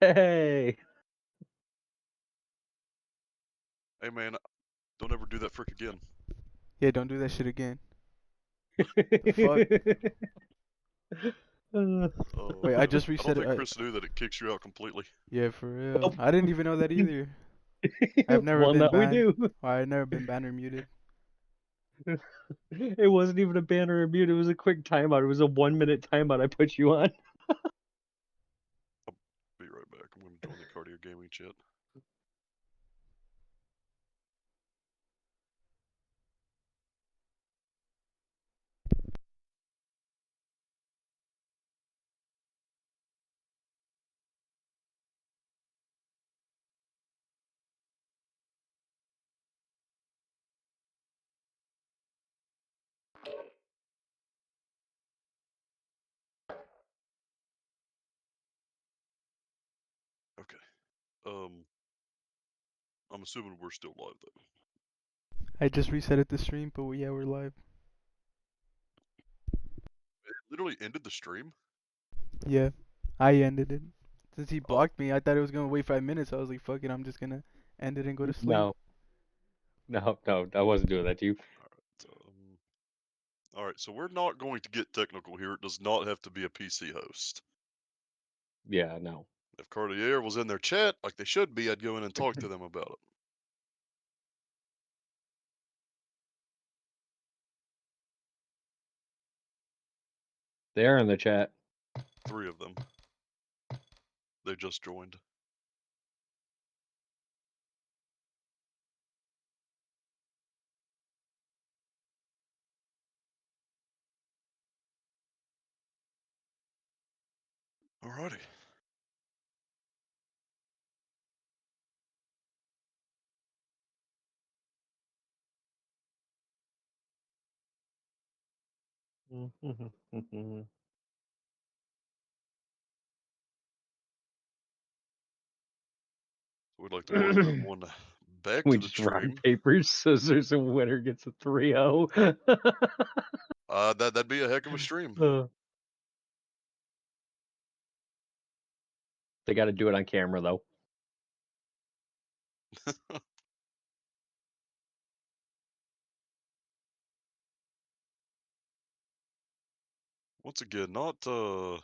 Hey. Hey man, don't ever do that frick again. Yeah, don't do that shit again. The fuck? Wait, I just I don't reset think it. Chris knew that it kicks you out completely. Yeah, for real. Nope. I didn't even know that either. I've never Well, been now we banned. do. Or I've never been banned or muted. It wasn't even a banner or mute. It was a quick timeout. It was a 1-minute timeout I put you on. Be right back. I'm going to join the Cartier gaming chat. Okay. I'm assuming we're still live though. I just reset the stream, but yeah, we're live. It literally ended the stream. Yeah, I ended it. Since he Oh, blocked me, I thought it was gonna wait 5 minutes. I was like, fuck it, I'm just gonna end it and go to sleep. No, I wasn't doing that to you. all right. So we're not going to get technical here. It does not have to be a PC host. Yeah, no. If Cartier was in their chat like they should be, I'd go in and talk to them about it. They're in the chat. 3 of them. They just joined. Alrighty. We'd like to welcome everyone back We to the just rock, stream. paper, scissors, and winner gets a 3-0. That'd be a heck of a stream. They got to do it on camera, though. Once again, not Do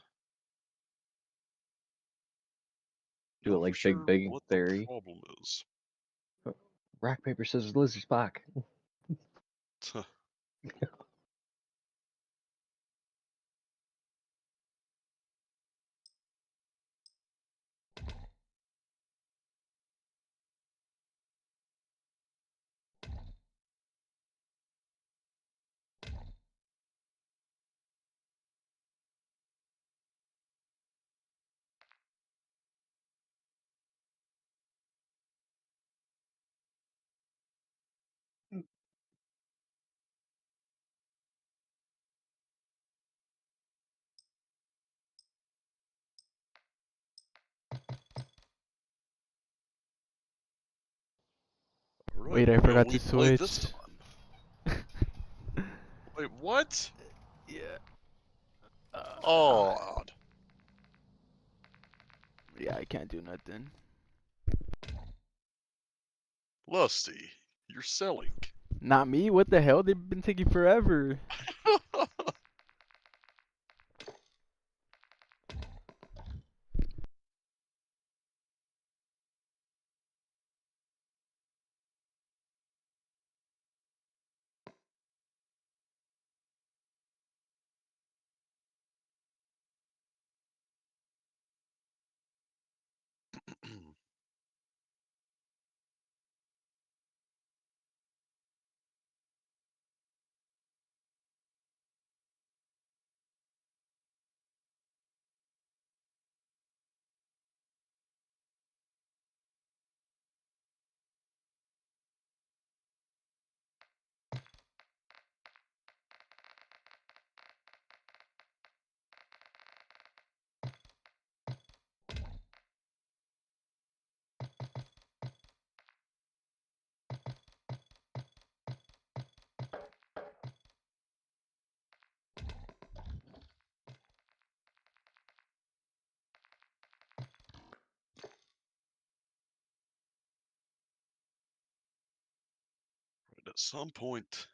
it not for like sure Big what the Theory. problem is. Rock, paper, scissors, lizard, Spock. Alright, Wait, I well, forgot we to played this switch. time. Wait, what? Yeah. Oh, odd. Yeah, I can't do nothing. Lusty, you're selling. Not me. What the hell? They've been taking forever. At some point,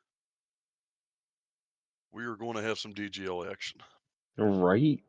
we are going to have some DGL action. Right?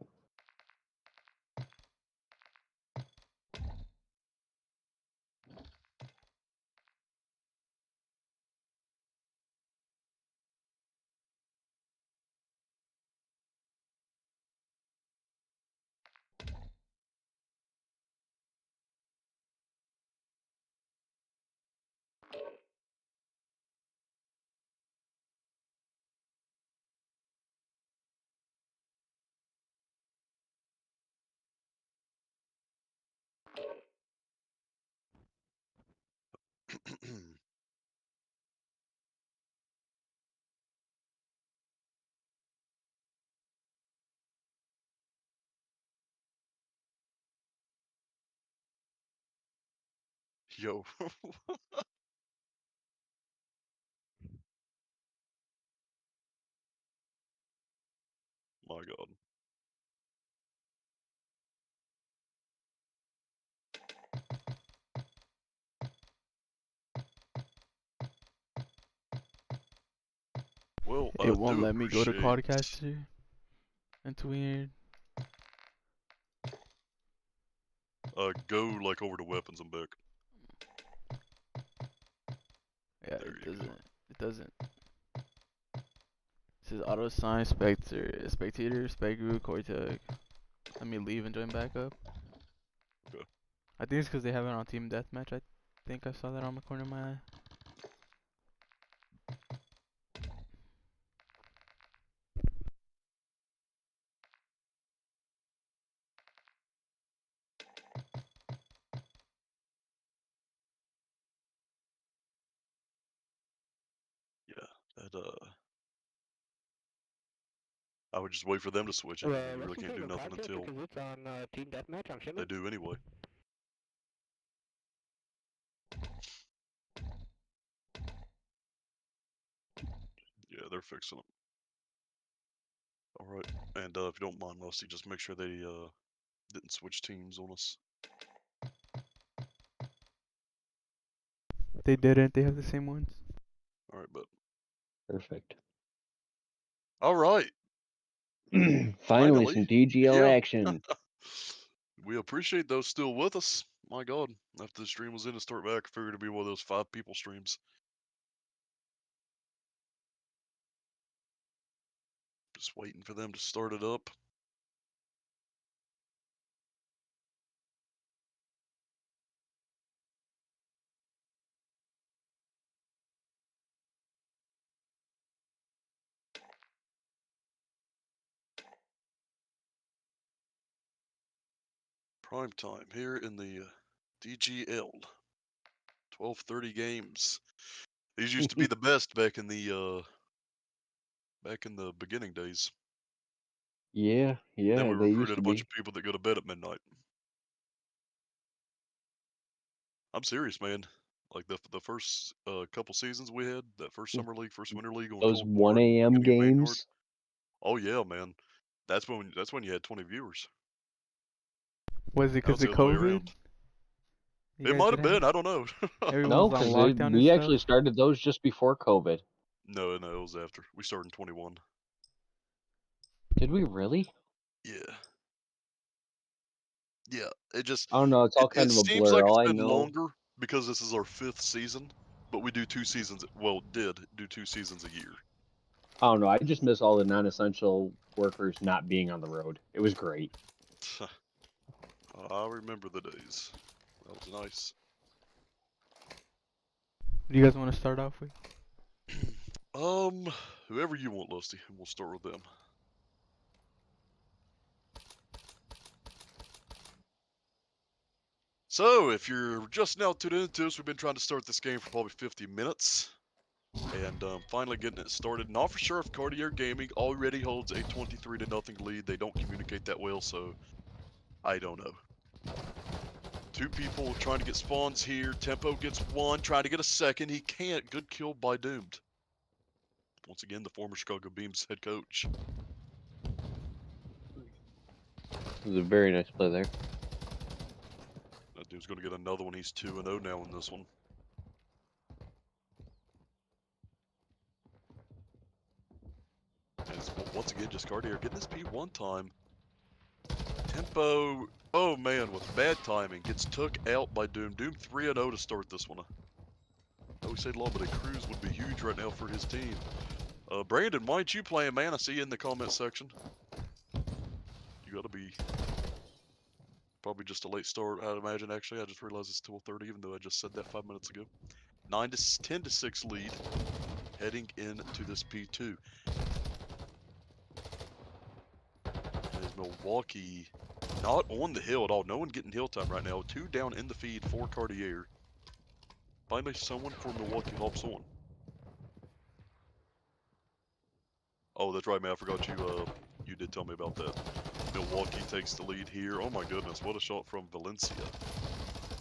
Yo. My God. Well, I It won't do let me go to appreciate. Quadcaster. That's weird. Go like over to weapons and back. Yeah, There it you go. doesn't. It doesn't. It says auto assign spectator, spec group, Cortec. Let me leave and join back up. Okay. I think it's because they have it on Team Deathmatch. I think I saw that on the corner of my eye. Yeah, that I would just wait for them to switch it. You really can't do nothing until because it's on Team Deathmatch on they Shimmer. do anyway. Yeah, they're fixing them. All right, and if you don't mind, Rusty, just make sure they didn't switch teams on us. They didn't. They have the same ones. All right, but Perfect. all right, Finally, some DGL yeah. action. We appreciate those still with us. My God, after the stream was in to start back, I figured it'd be one of those 5 people streams. Just waiting for them to start it up. Prime time here in the DGL. 12:30 games. These used to be the best back in the beginning days. Yeah, Then we they used recruited to a bunch be. of people that go to bed at midnight. I'm serious, man. Like the first couple seasons we had, that first summer league, first winter league on Those Cold 1 War, a.m. beginning of Vanguard. games. Oh yeah, man. That's when you had 20 viewers. Was it That because was the of other way COVID? around. You It guys might did have been. I don't know. Everyone No, was on because lockdown and we stuff. actually started those just before COVID. No, it was after. We started in 21. Did we really? Yeah. Yeah. It just I don't know. It's all kind it of a seems like blur. All it's I been know. longer because this is our 5th season, but we do 2 seasons. Well, did do 2 seasons a year. I don't know. I just miss all the non-essential workers not being on the road. It was great. I remember the days. That was nice. What do you guys want to start off with? Whoever you want, Lusty, and we'll start with them. So, if you're just now tuning into us, we've been trying to start this game for probably 50 minutes. And finally getting it started. Not for sure if Cartier Gaming already holds a 23-0 lead. They don't communicate that well, so I don't know. 2 people trying to get spawns here. Tempo gets 1, trying to get a second. He can't. Good kill by Doomed. Once again, the former Chicago Beams head coach. It was a very nice play there. That dude's going to get another one. He's 2-0 now in this one. just Cartier getting this P1 time. Tempo, oh man, with bad timing, gets took out by Doom. Doom 3-0 to start this one. I always say long, but a cruise would be huge right now for his team. Brandon, why aren't you playing, man? I see you in the comment section. You gotta be probably just a late start, I'd imagine, actually. I just realized it's 12:30, even though I just said that 5 minutes ago. 10-6 lead, heading into this P2. And is Milwaukee not on the hill at all. No one getting hill time right now. 2 down in the feed for Cartier. Finally, someone for Milwaukee hops on. Oh, that's right, man. I forgot you did tell me about that. Milwaukee takes the lead here. Oh my goodness, what a shot from Valencia.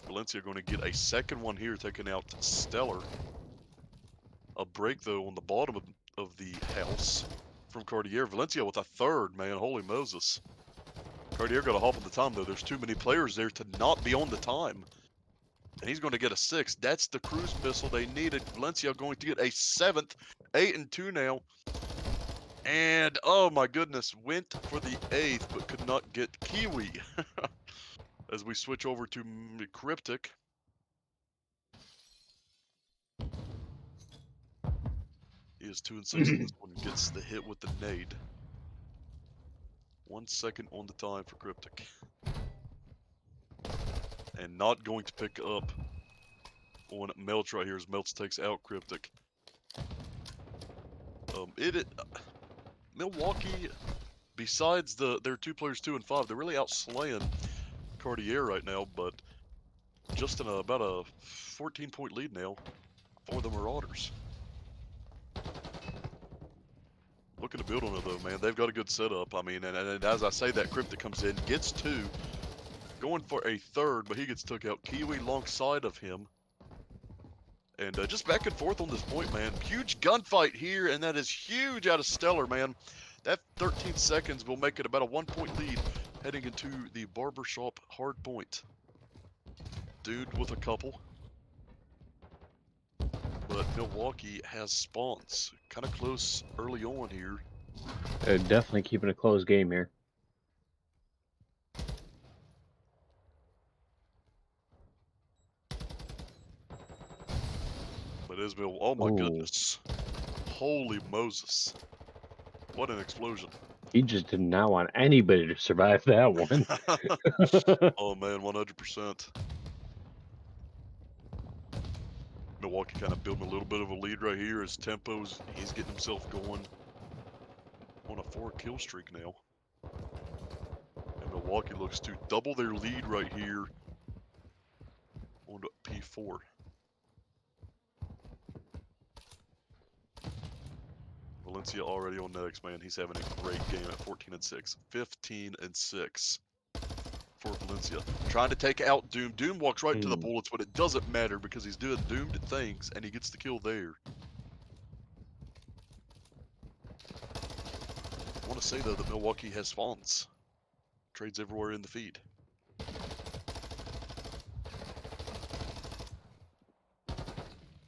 Valencia going to get a second one here, taking out Stellar. A break, though, on the bottom of the house from Cartier. Valencia with a third, man. Holy Moses. Cartier got to hop on the time, though. There's too many players there to not be on the time. And he's going to get a 6th. That's the cruise missile they needed. Valencia going to get a 7th. 8-2 now. And, oh my goodness, went for the 8th, but could not get Kiwi. As we switch over to Cryptic. He is 2-6 in this one. Gets the hit with the nade. 1 second on the time for Cryptic. And not going to pick up on Melch right here as Melch takes out Cryptic. Milwaukee, besides their 2 players 2 and 5, they're really outslaying Cartier right now, but just in about a 14-point lead now for the Marauders. Looking to build on it though, man. They've got a good setup. I mean, and as I say that, Cryptic comes in, gets 2, going for a 3rd, but he gets took out. Kiwi alongside of him. And just back and forth on this point, man. Huge gunfight here, and that is huge out of Stellar, man. That 13 seconds will make it about a 1-point lead heading into the barbershop hard point. Dude with a couple. But Milwaukee has spawns. Kind of close early on here. They're definitely keeping a close game here. But Ismail, oh my Ooh. goodness. Holy Moses. What an explosion. He just did not want anybody to survive that one. Oh man, 100%. Milwaukee kind of building a little bit of a lead right here as Tempo's, he's getting himself going on a 4-kill streak now. And Milwaukee looks to double their lead right here on P4. Valencia already on next, man. He's having a great game at 14-6. 15-6 for Valencia. Trying to take out Doom. Doom walks right to the bullets, but it doesn't matter because he's doing doomed things and he gets the kill there. I want to say though that Milwaukee has spawns. Trades everywhere in the feed.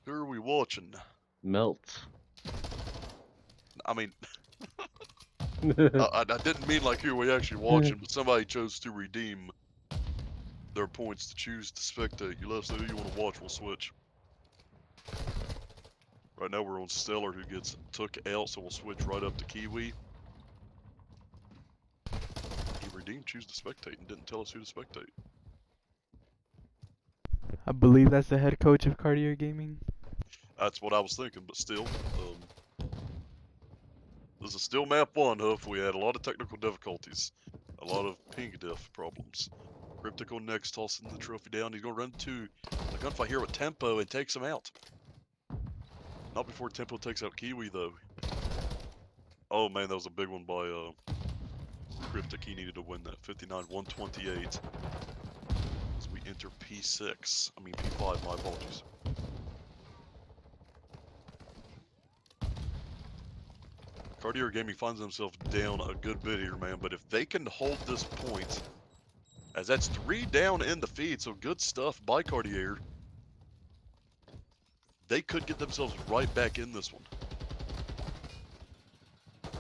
Who are we watching? Melts. I mean, I didn't mean like who we actually watching, but somebody chose to redeem their points to choose to spectate. You let us know who you want to watch, we'll switch. Right now we're on Stellar, who gets took out, so we'll switch right up to Kiwi. He redeemed choose to spectate and didn't tell us who to spectate. I believe that's the head coach of Cartier Gaming. That's what I was thinking, but still. This is still map 1, Huff. We had a lot of technical difficulties. A lot of ping diff problems. Cryptic on next, tossing the trophy down. He's going to run to a gunfight here with Tempo and takes him out. Not before Tempo takes out Kiwi, though. Oh, man, that was a big one by Cryptic. He needed to win that. 59-128. As we enter P6. I mean, P5, my apologies. Cartier Gaming finds themselves down a good bit here, man. But if they can hold this point, as that's 3 down in the feed, so good stuff by Cartier. They could get themselves right back in this one.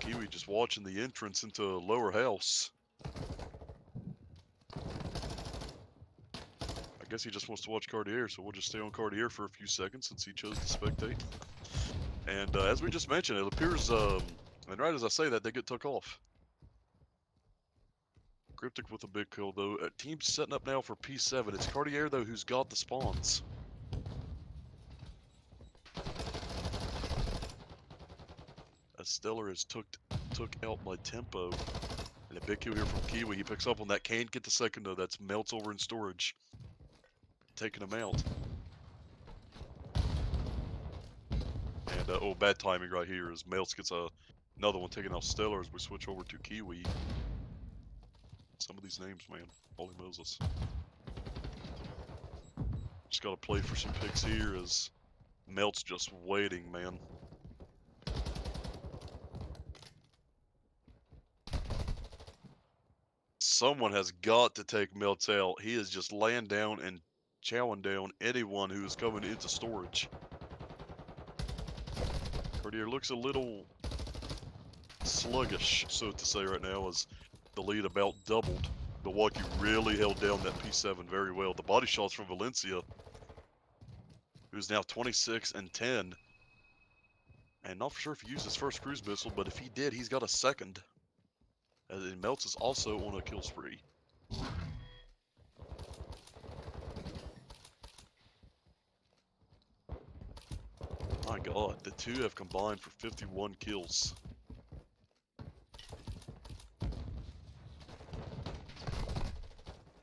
Kiwi just watching the entrance into lower house. I guess he just wants to watch Cartier, so we'll just stay on Cartier for a few seconds since he chose to spectate. And as we just mentioned, it appears, and right as I say that, they get took off. Cryptic with a big kill, though. Team's setting up now for P7. It's Cartier, though, who's got the spawns. As Stellar has took out my tempo. And a big kill here from Kiwi. He picks up on that. Can't get the second, though. That's Melts over in storage. Taking him out. And, oh, bad timing right here as Melts gets another one taking out Stellar as we switch over to Kiwi. Some of these names, man. Holy Moses. Just gotta play for some picks here as Melt's just waiting, man. Someone has got to take Melts out. He is just laying down and chowing down anyone who is coming into storage. Cartier looks a little sluggish, so to say, right now, as the lead about doubled. Milwaukee really held down that P7 very well. The body shots from Valencia, who's now 26 and 10. And not for sure if he used his first cruise missile, but if he did, he's got a second. And Melts is also on a kill spree. My god, the two have combined for 51 kills.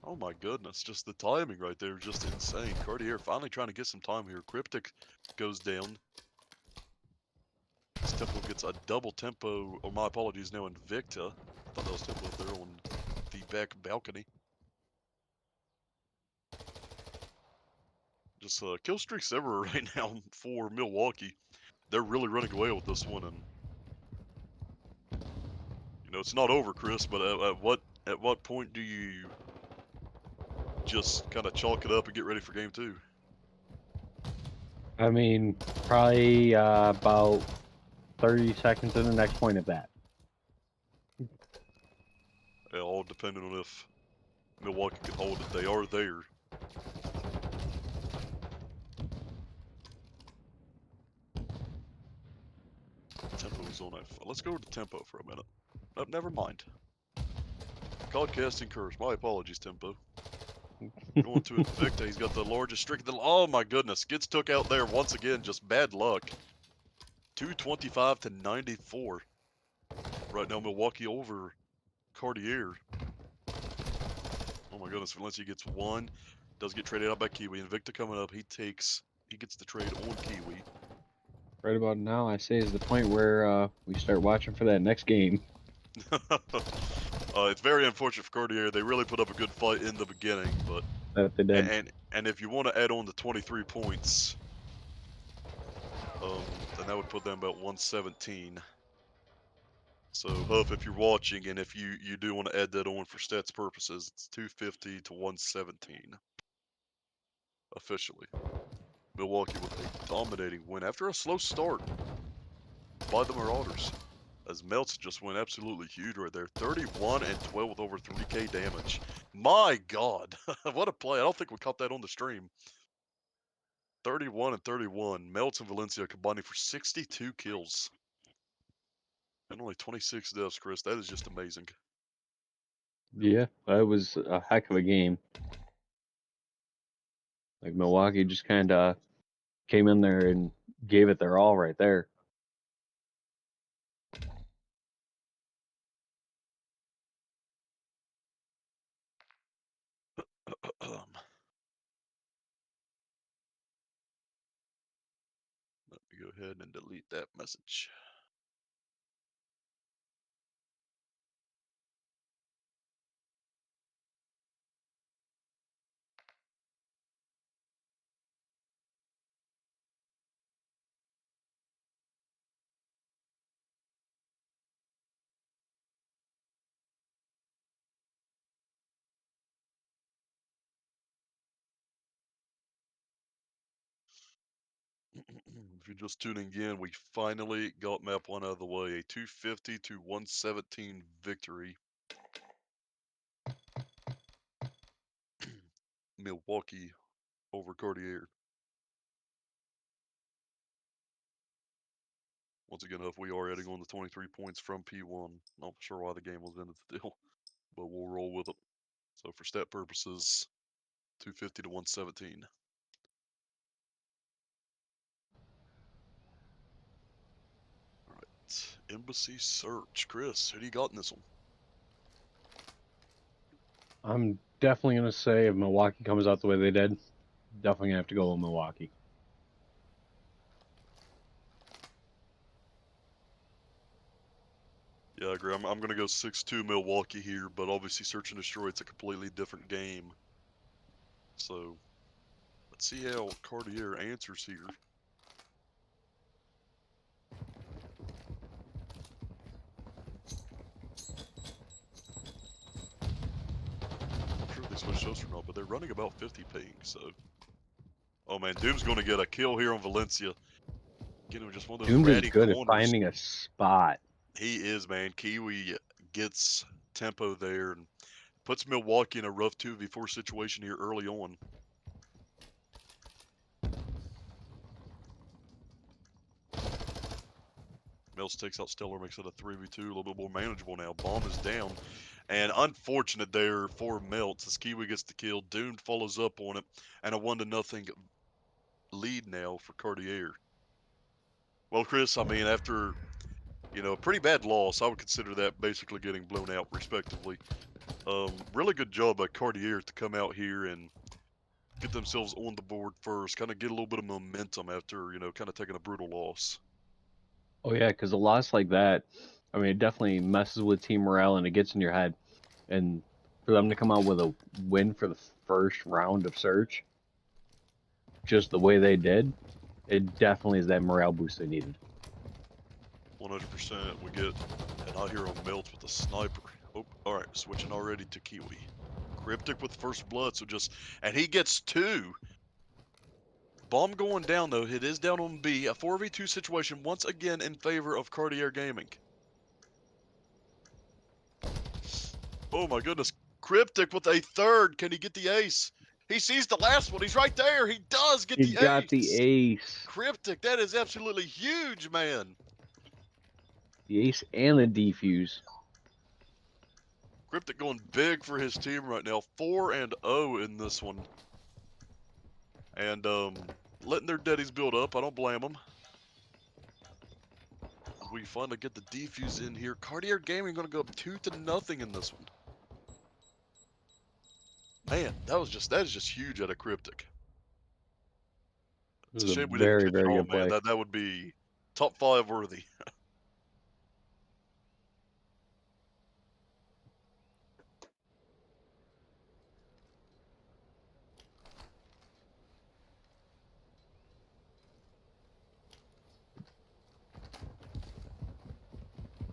Oh my goodness, just the timing right there, just insane. Cartier finally trying to get some time here. Cryptic goes down. This tempo gets a double tempo, or my apologies, now Invicta. I thought that was tempo up there on the back balcony. Just kill streaks everywhere right now for Milwaukee. They're really running away with this one, and you know it's not over, Chris. But at what point do you just kind of chalk it up and get ready for game 2? I mean, probably about 30 seconds to the next point of that. Yeah, all depending on if Milwaukee can hold it. They are there. Tempo is on that. Let's go to tempo for a minute. Oh, never mind. Codcasting curse. My apologies, tempo. Going to Invicta. He's got the largest streak. Oh my goodness. Gets took out there once again. Just bad luck. 225 to 94. Right now, Milwaukee over Cartier. Oh my goodness. Valencia gets one. Does get traded out by Kiwi. Invicta coming up. He gets the trade on Kiwi. Right about now, I say, is the point where we start watching for that next game. It's very unfortunate for Cartier. They really put up a good fight in the beginning, but That they did. and if you want to add on the 23 points, then that would put them about 117. So Huff, if you're watching, and if you do want to add that on for stats purposes, it's 250 to 117 officially. Milwaukee with a dominating win after a slow start by the Marauders. As Melts just went absolutely huge right there. 31 and 12 with over 3k damage. My god, what a play. I don't think we caught that on the stream. 31 and 31. Melts and Valencia combining for 62 kills. And only 26 deaths, Chris. That is just amazing. Yeah, that was a heck of a game. Like Milwaukee just kind of came in there and gave it their all right there. Let me go ahead and delete that message. If you're just tuning in, we finally got map 1 out of the way. A 250 to 117 victory. Milwaukee over Cartier. Once again, Huff, we are adding on the 23 points from P1. Not sure why the game was ended still, but we'll roll with it. So for stat purposes, 250 to 117. Alright, Embassy Search. Chris, who do you got in this one? I'm definitely going to say if Milwaukee comes out the way they did, definitely going to have to go with Milwaukee. Yeah, I agree. I'm going to go 6-2 Milwaukee here, but obviously Search and Destroy, it's a completely different game. So, let's see how Cartier answers here. I'm not sure if they switched shows or not, but they're running about 50 ping, so. Oh man, Doom's going to get a kill here on Valencia. Getting just one of those Doomed is ratty good at corners. finding a spot. He is, man. Kiwi gets tempo there and puts Milwaukee in a rough 2v4 situation here early on. Mills takes out Stellar, makes it a 3v2, a little bit more manageable now. Bomb is down. And unfortunate there for Melts as Kiwi gets the kill. Doomed follows up on it. And a 1-0 lead now for Cartier. Well, Chris, I mean, after, you know, a pretty bad loss, I would consider that basically getting blown out, respectively. Really good job by Cartier to come out here and get themselves on the board first, kind of get a little bit of momentum after, you know, kind of taking a brutal loss. Oh, yeah, because a loss like that, I mean, it definitely messes with team morale and it gets in your head. And for them to come out with a win for the first round of Search, just the way they did, it definitely is that morale boost they needed. 100%. We get an out here on Melts with a sniper. Oh, all right, switching already to Kiwi. Cryptic with first blood, so just, and he gets 2. Bomb going down though, it is down on B. A 4v2 situation once again in favor of Cartier Gaming. Oh my goodness, Cryptic with a 3rd. Can he get the ace? He sees the last one, he's right there. He does get He the got ace. the ace. Cryptic, that is absolutely huge, man. The ace and the defuse. Cryptic going big for his team right now. 4-0 in this one. And letting their daddies build up. I don't blame them. We finally get the defuse in here. Cartier Gaming going to go up 2-0 in this one. Man, that is just huge out of Cryptic. This It's a is a shame we didn't very, catch it very all, good man. play. That would be top 5 worthy.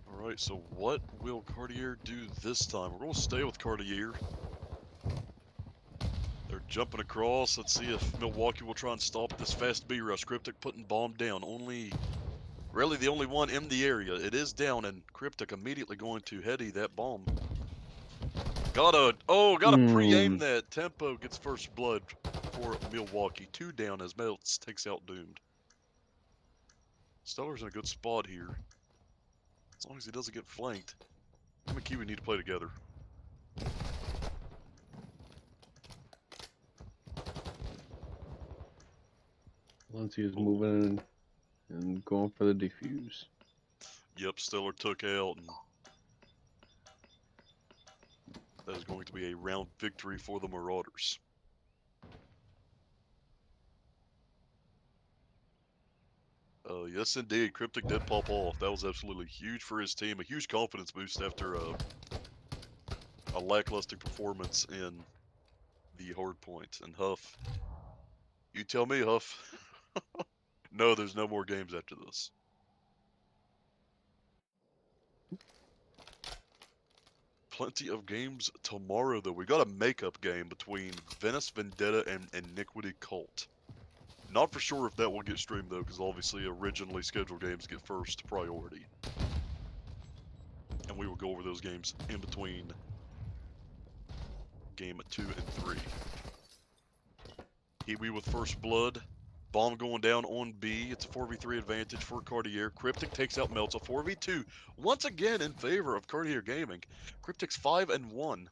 Alright, so what will Cartier do this time? We're going to stay with Cartier. They're jumping across. Let's see if Milwaukee will try and stop this fast B rush. Cryptic putting bomb down. Really the only one in the area. It is down, and Cryptic immediately going to heady that bomb. Gotta pre-aim that. Tempo gets first blood for Milwaukee. 2 down as Melts takes out Doomed. Stellar's in a good spot here. As long as he doesn't get flanked. Him and Kiwi need to play together. Valencia's moving and going for the defuse. Yep, Stellar took out, and that is going to be a round victory for the Marauders. Yes, indeed. Cryptic did pop off. That was absolutely huge for his team. A huge confidence boost after a lackluster performance in the hard point. And Huff, you tell me, Huff. No, there's no more games after this. Plenty of games tomorrow, though. We got a makeup game between Venice Vendetta and Iniquity Cult. Not for sure if that will get streamed though, because obviously originally scheduled games get first priority. And we will go over those games in between game 2 and 3. Kiwi with first blood. Bomb going down on B. It's a 4v3 advantage for Cartier. Cryptic takes out Melts. A 4v2 once again in favor of Cartier Gaming. Cryptic's 5-1.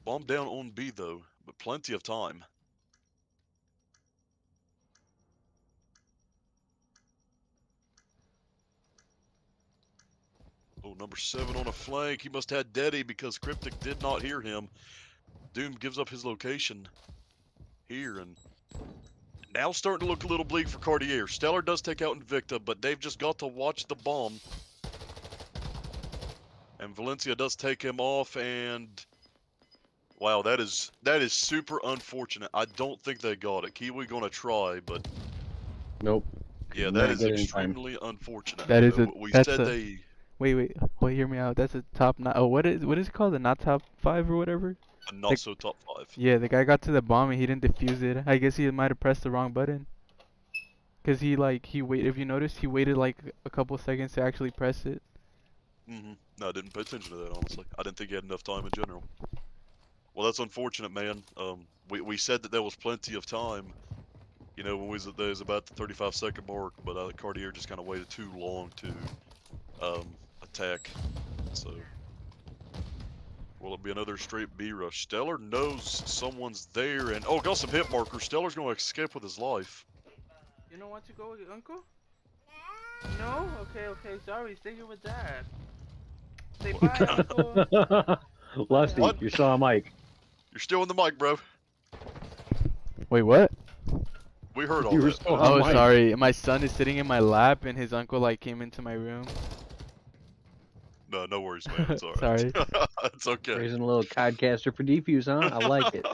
Bomb down on B though, but plenty of time. Oh, number 7 on a flank. He must have had Deddy because Cryptic did not hear him. Doom gives up his location here, and now starting to look a little bleak for Cartier. Stellar does take out Invicta, but they've just got to watch the bomb. And Valencia does take him off, and wow, that is super unfortunate. I don't think they got it. Kiwi gonna try, but Nope. yeah, Did that not is get it in time. extremely unfortunate. That is we that's said a- they Wait, hear me out. That's a top nine. Oh, what is it called? The not top 5 or whatever? not so top 5. Yeah, the guy got to the bomb and he didn't defuse it. I guess he might have pressed the wrong button. Cause he waited. If you noticed, he waited like a couple seconds to actually press it. No, I didn't pay attention to that, honestly. I didn't think he had enough time in general. Well, that's unfortunate, man. We said that there was plenty of time, you know, when there was about the 35-second mark, but Cartier just kind of waited too long to attack. So, will it be another straight B rush? Stellar knows someone's there, and oh, got some hit markers. Stellar's going to escape with his life. You don't want to go with your uncle? No? Okay, sorry. Stay here with dad. Say bye, uncle. Lusty, What? you saw Mike. You're still in the mic, bro. Wait, what? We heard all You were that. still Oh, on Mike. sorry. My son is sitting in my lap and his uncle like came into my room. No worries, man. It's alright. Sorry. It's okay. Raising a little codcaster for defuse, huh? I like it.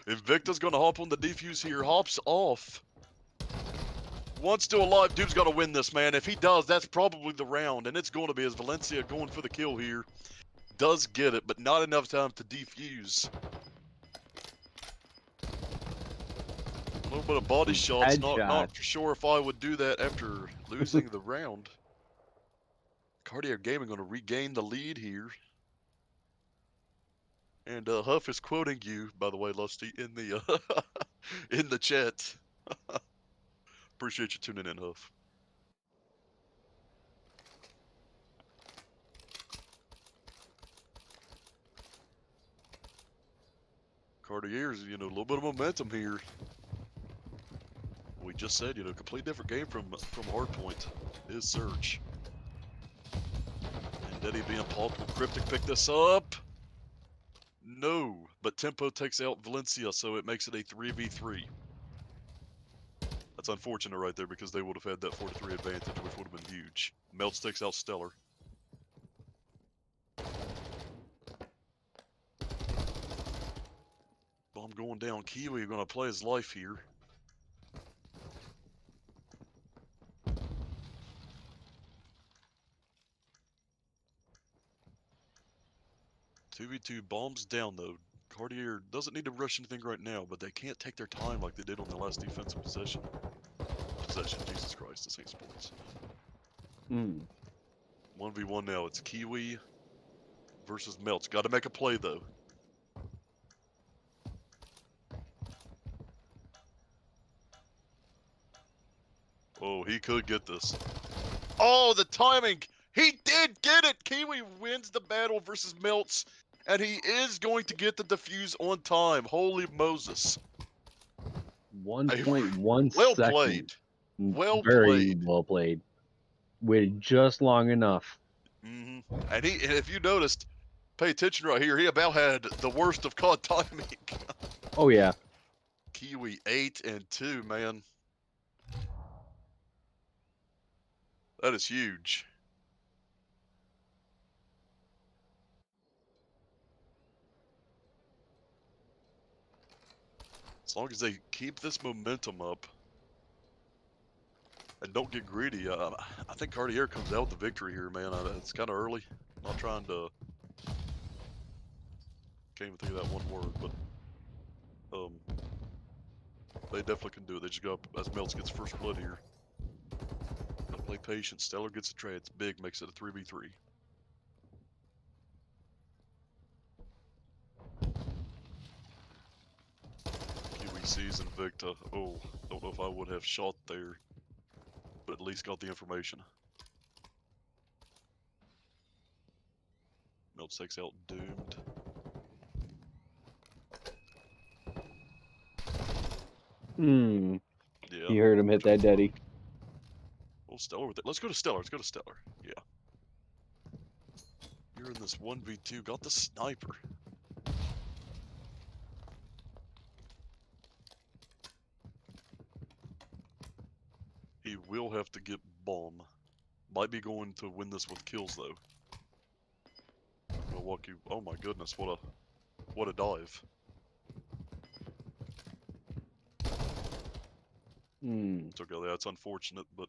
Invicta's gonna hop on the defuse here. Hops off. One still alive. Dude's gotta win this, man. If he does, that's probably the round. And it's going to be as Valencia going for the kill here. Does get it, but not enough time to defuse. A little bit of body shots. Not Headshot. for sure if I would do that after losing the round. Cartier Gaming gonna regain the lead here. And Huff is quoting you, by the way, Lusty, in the in the chat. Appreciate you tuning in, Huff. Cartier's, you know, a little bit of momentum here. We just said, you know, complete different game from Hardpoint. His search. And Deddy being popped. Will Cryptic pick this up? No, but Tempo takes out Valencia, so it makes it a 3v3. That's unfortunate right there because they would have had that 4-3 advantage, which would have been huge. Melts takes out Stellar. Bomb going down. Kiwi going to play his life here. Two v 2 bombs down though. Cartier doesn't need to rush anything right now, but they can't take their time like they did on their last defensive possession. Jesus Christ, this ain't sports. 1v1 now. It's Kiwi versus Melts. Got to make a play though. Oh, he could get this. Oh, the timing! He did get it! Kiwi wins the battle versus Melts, and he is going to get the defuse on time. Holy Moses. 1.1 Well second. played. Well Very played. well played. Waited just long enough. And if you noticed, pay attention right here, he about had the worst of COD timing. Oh yeah. Kiwi 8-2, man. That is huge. As long as they keep this momentum up and don't get greedy, I think Cartier comes out with the victory here, man. It's kind of early. Not trying to... Can't even think of that one word, but... They definitely can do it. They just go up as Melts gets first blood here. Gotta play patient. Stellar gets a trade. It's big, makes it a 3v3. QEC's Invicta. Oh, don't know if I would have shot there, but at least got the information. Melts takes out Doomed. Hmm. Yeah. You heard him hit that daddy. Oh, Stellar with it. Let's go to Stellar. Let's go to Stellar. Yeah. You're in this 1v2. Got the sniper. He will have to get bomb. Might be going to win this with kills though. Milwaukee. Oh my goodness, what a dive. Hmm. Took out that's unfortunate, but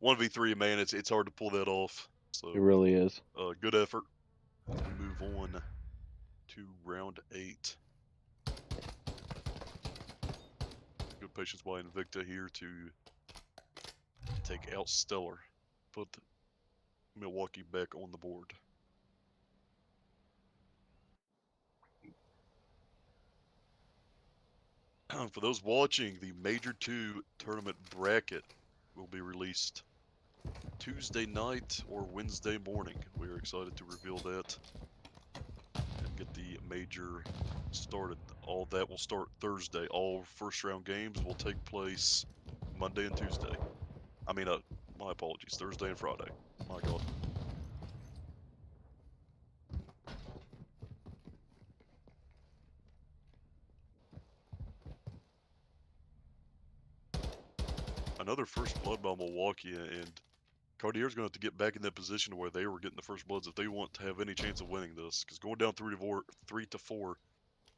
1v3 man, it's hard to pull that off. So It really is. good effort. We move on to round 8. Good patience by Invicta here to take out Stellar. Put Milwaukee back on the board. For those watching, the Major 2 tournament bracket will be released Tuesday night or Wednesday morning. We are excited to reveal that and get the major started. All that will start Thursday. All first round games will take place Monday and Tuesday. I mean, my apologies, Thursday and Friday. My God. Another first blood by Milwaukee, and Cartier's going to have to get back in that position where they were getting the first bloods if they want to have any chance of winning this. Because going down 3-4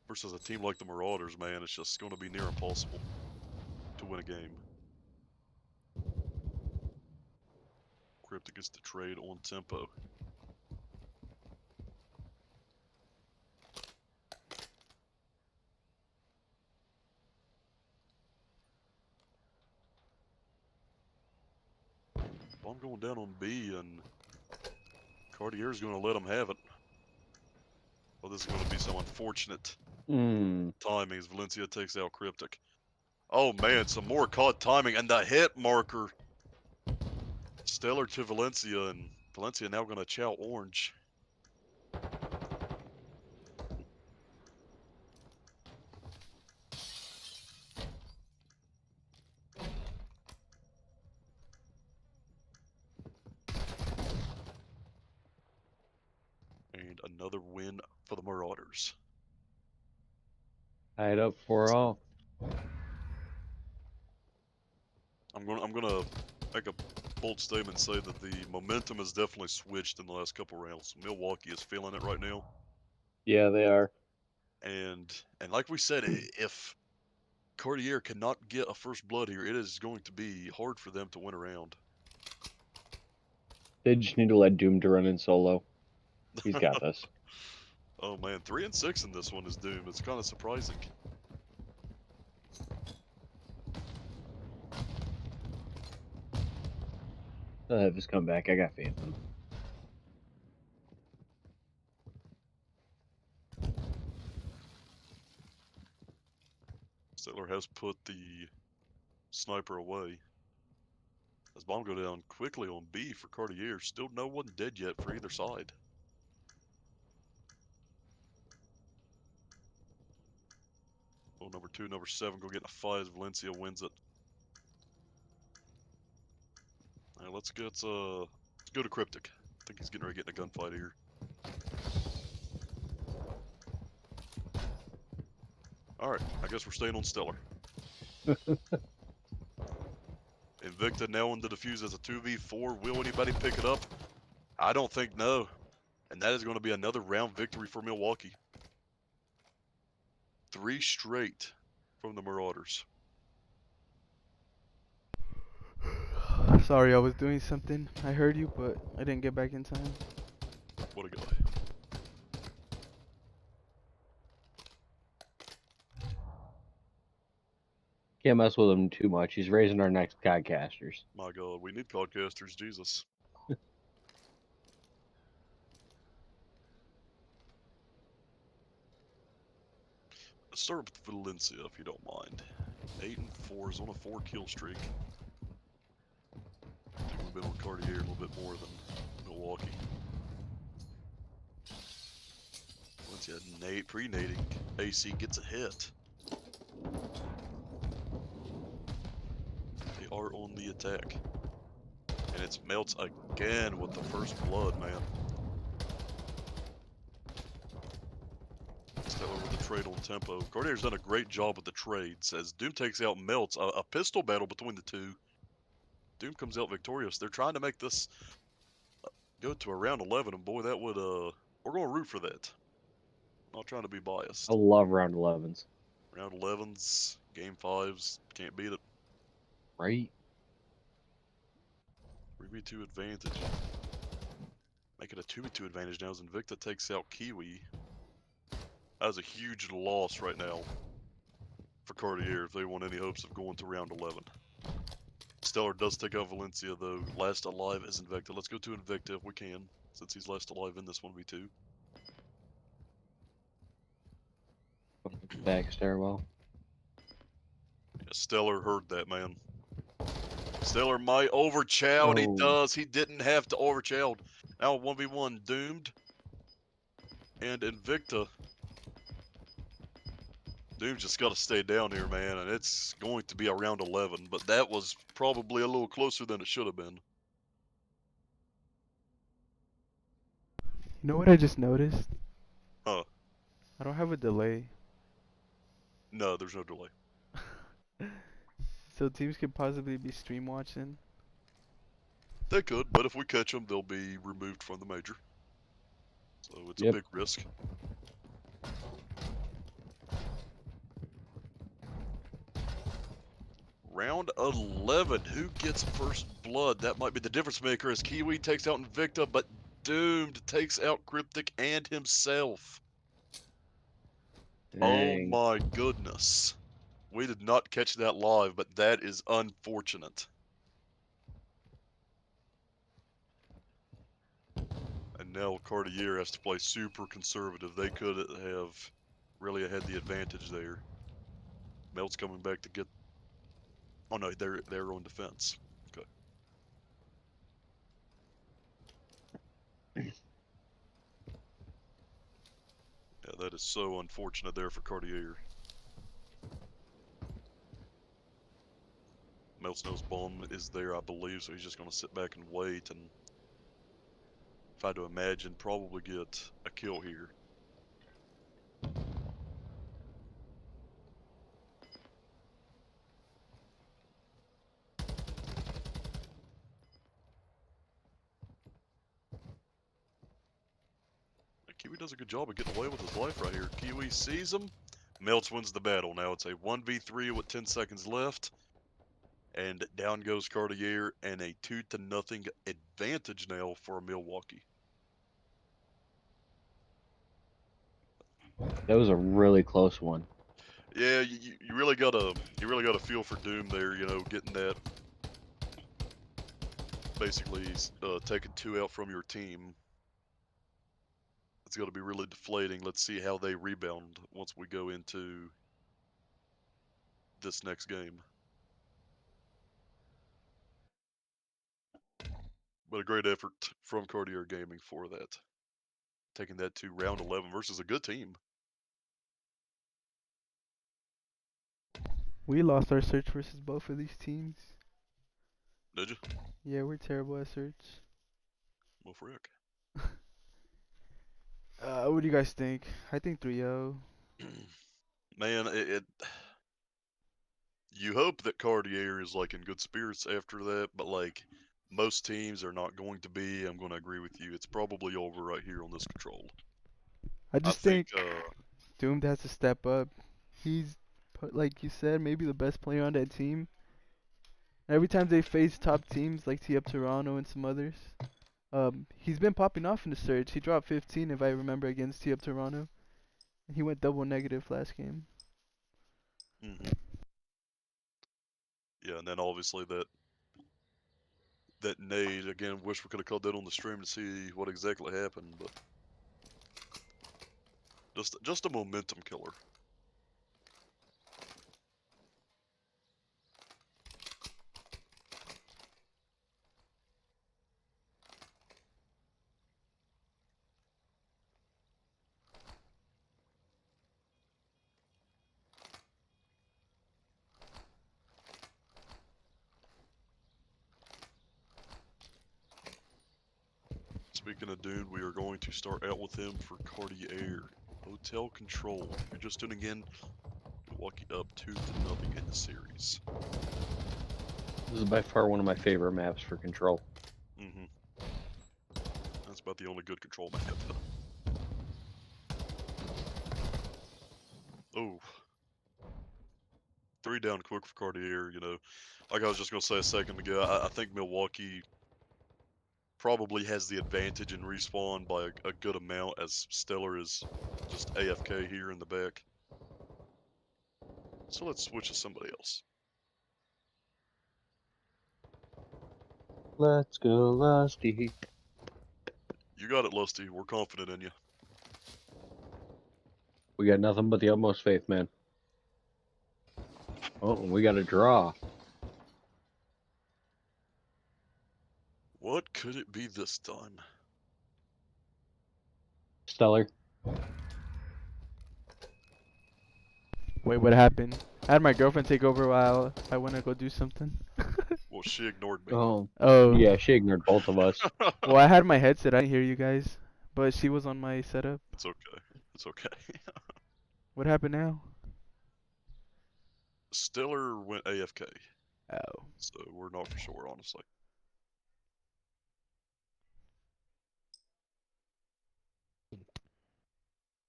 versus a team like the Marauders, man, it's just going to be near impossible to win a game. Cryptic gets the trade on tempo. I'm going down on B, and Cartier's going to let them have it. Well, this is going to be some unfortunate timing as Valencia takes out Cryptic. Oh man, some more caught timing, and the hit marker. Stellar to Valencia, and Valencia now going to chow orange. And another win for the Marauders. Tied up 4-all. I'm gonna make a bold statement and say that the momentum has definitely switched in the last couple rounds. Milwaukee is feeling it right now. Yeah, they are. And like we said, if Cartier cannot get a first blood here, it is going to be hard for them to win a round. They just need to let Doom to run in solo. He's got this. Oh man, 3 and 6 in this one is Doom. It's kind of surprising. He'll have his comeback. I got faith in him. Stellar has put the sniper away. As bomb go down quickly on B for Cartier. Still no one dead yet for either side. Oh, number 2, number 7 go get in a fight as Valencia wins it. Alright, let's go to Cryptic. I think he's getting ready to get in a gunfight here. Alright, I guess we're staying on Stellar. Invicta now in the defuse as a 2v4. Will anybody pick it up? I don't think no. And that is going to be another round victory for Milwaukee. 3 straight from the Marauders. Sorry, I was doing something. I heard you, but I didn't get back in time. What a guy. Can't mess with him too much. He's raising our next podcasters. My God, we need podcasters, Jesus. Let's start with Valencia, if you don't mind. 8-4 is on a 4-kill streak. I think we've been on Cartier a little bit more than Milwaukee. Valencia pre-nading. AC gets a hit. They are on the attack. And it's Melts again with the first blood, man. Stellar with the trade on tempo. Cartier's done a great job with the trades as Doom takes out Melts. A pistol battle between the two. Doom comes out victorious. They're trying to make this go to a round 11, and boy, that would, we're going to root for that. Not trying to be biased. I love round 11s. Round 11s, game 5s, can't beat it. Right? 3v2 advantage. Make it a 2v2 advantage now as Invicta takes out Kiwi. That is a huge loss right now for Cartier if they want any hopes of going to round 11. Stellar does take out Valencia though. Last alive is Invicta. Let's go to Invicta if we can, since he's last alive in this 1v2. Back stairwell. Yeah, Stellar heard that, man. Stellar might overchild. He Oh. does. He didn't have to overchild. Now 1v1 Doomed and Invicta. Doomed just got to stay down here, man, and it's going to be around 11, but that was probably a little closer than it should have been. You know what I just noticed? Huh. I don't have a delay. No, there's no delay. So teams could possibly be stream watching. They could, but if we catch them, they'll be removed from the major. So it's a Yep. big risk. Round 11. Who gets first blood? That might be the difference maker as Kiwi takes out Invicta, but Doomed takes out Cryptic and himself. Oh Dang. my goodness. We did not catch that live, but that is unfortunate. And now Cartier has to play super conservative. They could have really had the advantage there. Melt's coming back to get... Oh no, they're on defense. Okay. Yeah, that is so unfortunate there for Cartier. Melt's nose bomb is there, I believe, so he's just going to sit back and wait and, if I had to imagine, probably get a kill here. Kiwi does a good job of getting away with his life right here. Kiwi sees him. Melts wins the battle. Now it's a 1v3 with 10 seconds left. And down goes Cartier and a 2-0 advantage now for Milwaukee. That was a really close one. Yeah, you really gotta feel for Doom there, you know, getting that, basically taking 2 out from your team. It's got to be really deflating. Let's see how they rebound once we go into this next game. But a great effort from Cartier Gaming for that. Taking that to round 11 versus a good team. We lost our search versus both of these teams. Did you? Yeah, we're terrible at search. Well, frick. What do you guys think? I think 3-0. Man, you hope that Cartier is like in good spirits after that, but like most teams are not going to be. I'm going to agree with you. It's probably over right here on this control. I just think think Doomed has to step up. He's, like you said, maybe the best player on that team. Every time they face top teams like T-Up Toronto and some others, he's been popping off in the search. He dropped 15 if I remember against T-Up Toronto. He went double negative last game. mhm. Yeah, and then obviously that nade again. Wish we could have caught that on the stream to see what exactly happened, but just a momentum killer. Speaking of Dune, we are going to start out with him for Cartier. Hotel Control. If you're just tuning in, Milwaukee up 2-0 in the series. This is by far one of my favorite maps for Control. Mm-hmm. That's about the only good control map. Oh. 3 down quick for Cartier, you know. Like I was just going to say a second ago, I think Milwaukee probably has the advantage in respawn by a good amount, as Stellar is just AFK here in the back. So let's switch to somebody else. Let's go, Lusty. You got it, Lusty. We're confident in you. We got nothing but the utmost faith, man. Oh, we got a draw. What could it be this time? Stellar. Wait, what happened? I had my girlfriend take over while I went to go do something. Well, she ignored me. Oh, Oh. yeah, she ignored both of us. Well, I had my headset. I didn't hear you guys, but she was on my setup. It's okay. It's okay. What happened now? Stellar went AFK, Oh. so we're not for sure, honestly.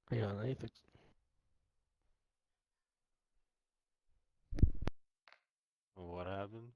Hang on, let me fix. What happened?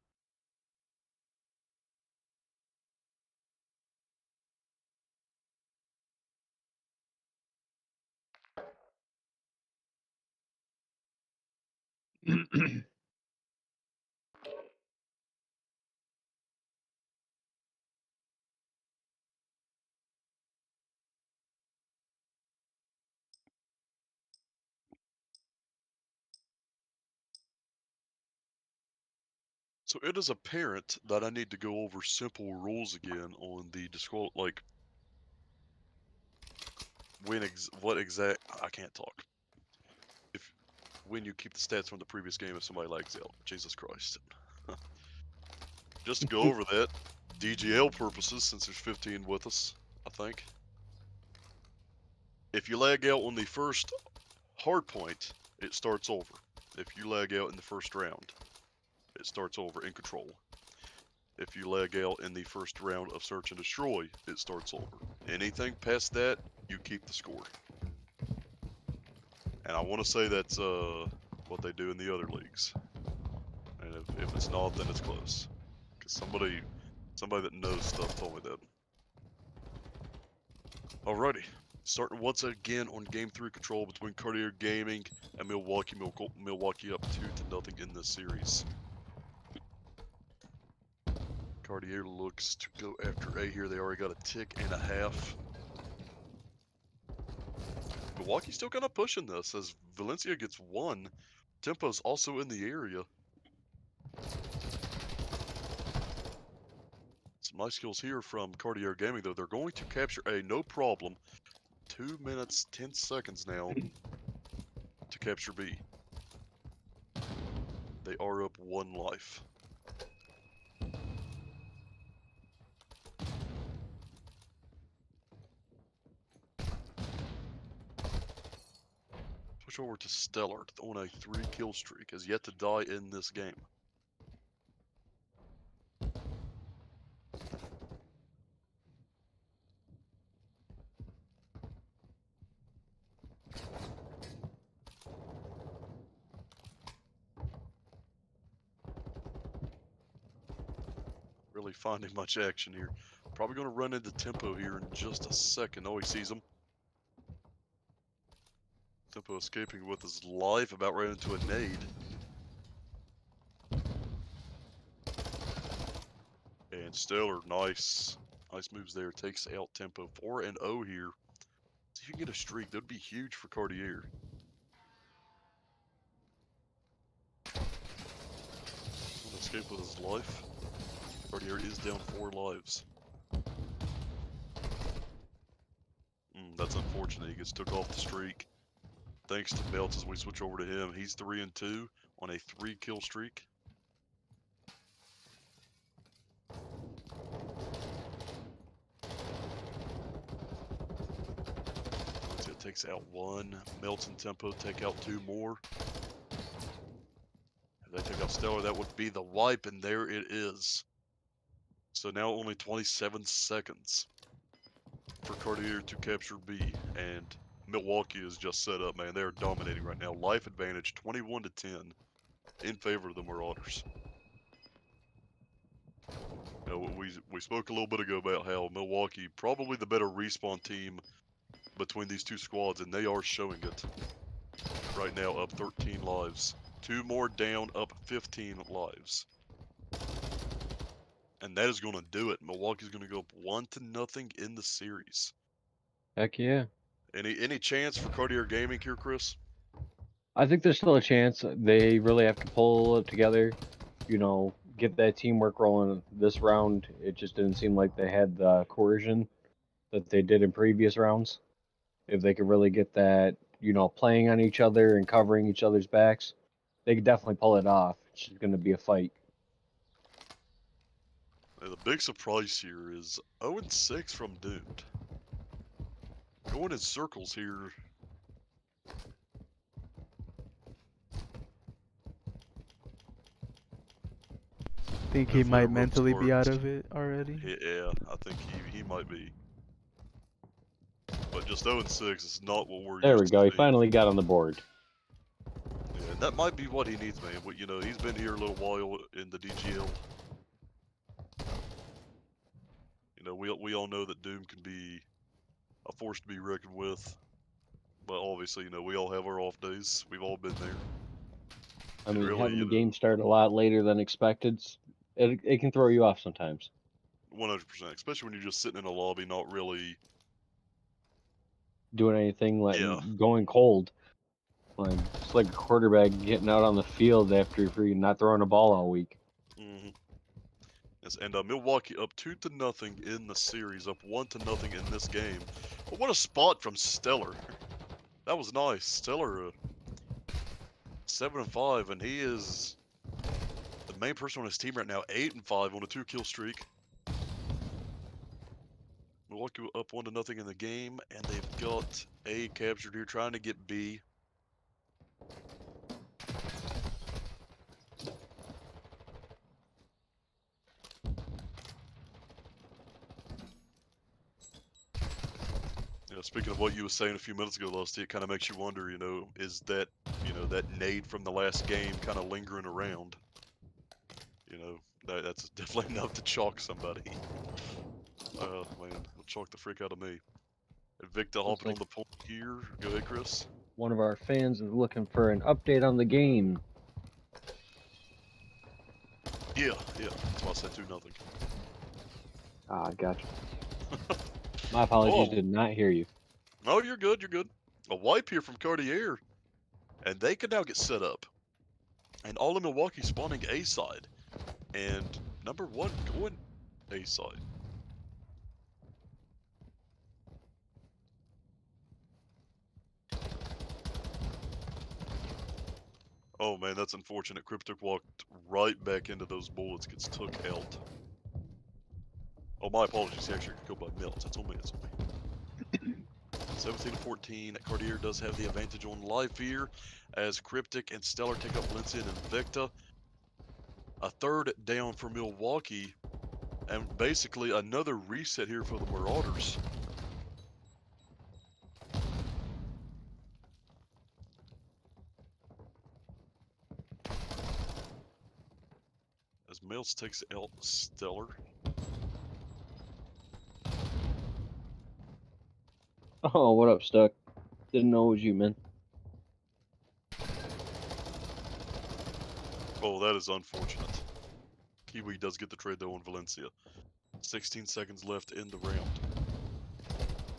So it is apparent that I need to go over simple rules again on the like I can't talk. When you keep the stats from the previous game if somebody lags out. Jesus Christ. Just to go over that, DGL purposes, since there's 15 with us, I think. If you lag out on the first hard point, it starts over. If you lag out in the first round, it starts over in control. If you lag out in the first round of search and destroy, it starts over. Anything past that, you keep the score. And I want to say that's what they do in the other leagues. And if it's not, then it's close. Because somebody that knows stuff told me that. Alrighty. Starting once again on Game 3 control between Cartier Gaming and Milwaukee. Milwaukee up 2-0 in this series. Cartier looks to go after A here. They already got a tick and a half. Milwaukee's still kind of pushing this as Valencia gets 1. Tempo's also in the area. Some nice skills here from Cartier Gaming, though. They're going to capture A, no problem. 2 minutes, 10 seconds now to capture B. They are up 1 life. Switch over to Stellar on a 3-kill streak, has yet to die in this game. Really finding much action here. Probably going to run into Tempo here in just a second. Oh, he sees him. Tempo escaping with his life, about right into a nade. Stellar, nice. Nice moves there. Takes out Tempo. 4-0 here. See if you can get a streak. That'd be huge for Cartier. Gonna escape with his life. Cartier is down 4 lives. That's unfortunate. He gets took off the streak. Thanks to Belts as we switch over to him. He's 3-2 on a 3-kill streak. So it takes out 1. Melts and Tempo take out 2 more. If they take out Stellar, that would be the wipe, and there it is. So now only 27 seconds for Cartier to capture B, and Milwaukee is just set up, man. They're dominating right now. Life advantage 21-10 in favor of the Marauders. You know, we spoke a little bit ago about how Milwaukee probably the better respawn team between these two squads, and they are showing it. Right now, up 13 lives. 2 more down, up 15 lives. And that is going to do it. Milwaukee's going to go up 1-0 in the series. Heck yeah. Any chance for Cartier Gaming here, Chris? I think there's still a chance. They really have to pull it together, you know, get that teamwork rolling this round. It just didn't seem like they had the coercion that they did in previous rounds. If they could really get that, you know, playing on each other and covering each other's backs, they could definitely pull it off. It's just going to be a fight. Now, the big surprise here is 0-6 from Doomed. Going in circles here. Think he If might that ropes mentally be out worked. of it already. Yeah, I think he might be. But just 0-6 is not what we're There we used go. to He seeing. finally got on the board. Yeah, and that might be what he needs, man. But, you know, he's been here a little while in the DGL. You know, we all know that Doom can be a force to be reckoned with. But obviously, you know, we all have our off days. We've all been there. I And mean, really, having you the know, game start a lot later than expected, it can throw you off sometimes. 100%. Especially when you're just sitting in a lobby, not really. Doing anything like Yeah. going cold. Like, it's like a quarterback getting out on the field after freaking not throwing a ball all week. Mm-hmm. Yes, and Milwaukee up 2-0 in the series, up 1-0 in this game. But what a spot from Stellar. That was nice. Stellar 7-5, and he is the main person on his team right now, 8-5 on a 2-kill streak. Milwaukee up 1-0 in the game, and they've got A captured here, trying to get B. You know, speaking of what you were saying a few minutes ago, Lusty, it kind of makes you wonder, you know, is that, you know, that nade from the last game kind of lingering around? You know, that's definitely enough to chalk somebody. Oh, man, it'll chalk the freak out of me. And Victor Looks hopping like on the point here. Go ahead, Chris. one of our fans is looking for an update on the game. Yeah, that's why I said 2-0. Ah, gotcha. My apologies, Oh. did not hear you. No, you're good, you're good. A wipe here from Cartier. And they can now get set up. And all of Milwaukee spawning A side. And number 1 going A side. Oh man, that's unfortunate. Cryptic walked right back into those bullets, gets took out. Oh, my apologies. He actually got killed by Mills. That's on me, that's on me. 17-14. Cartier does have the advantage on life here, as Cryptic and Stellar take up Linson and Victa. A third down for Milwaukee, and basically another reset here for the Marauders. As Mills takes out Stellar. Oh, what up, Stuck? Didn't know it was you, man. Oh, that is unfortunate. Kiwi does get the trade though on Valencia. 16 seconds left in the round.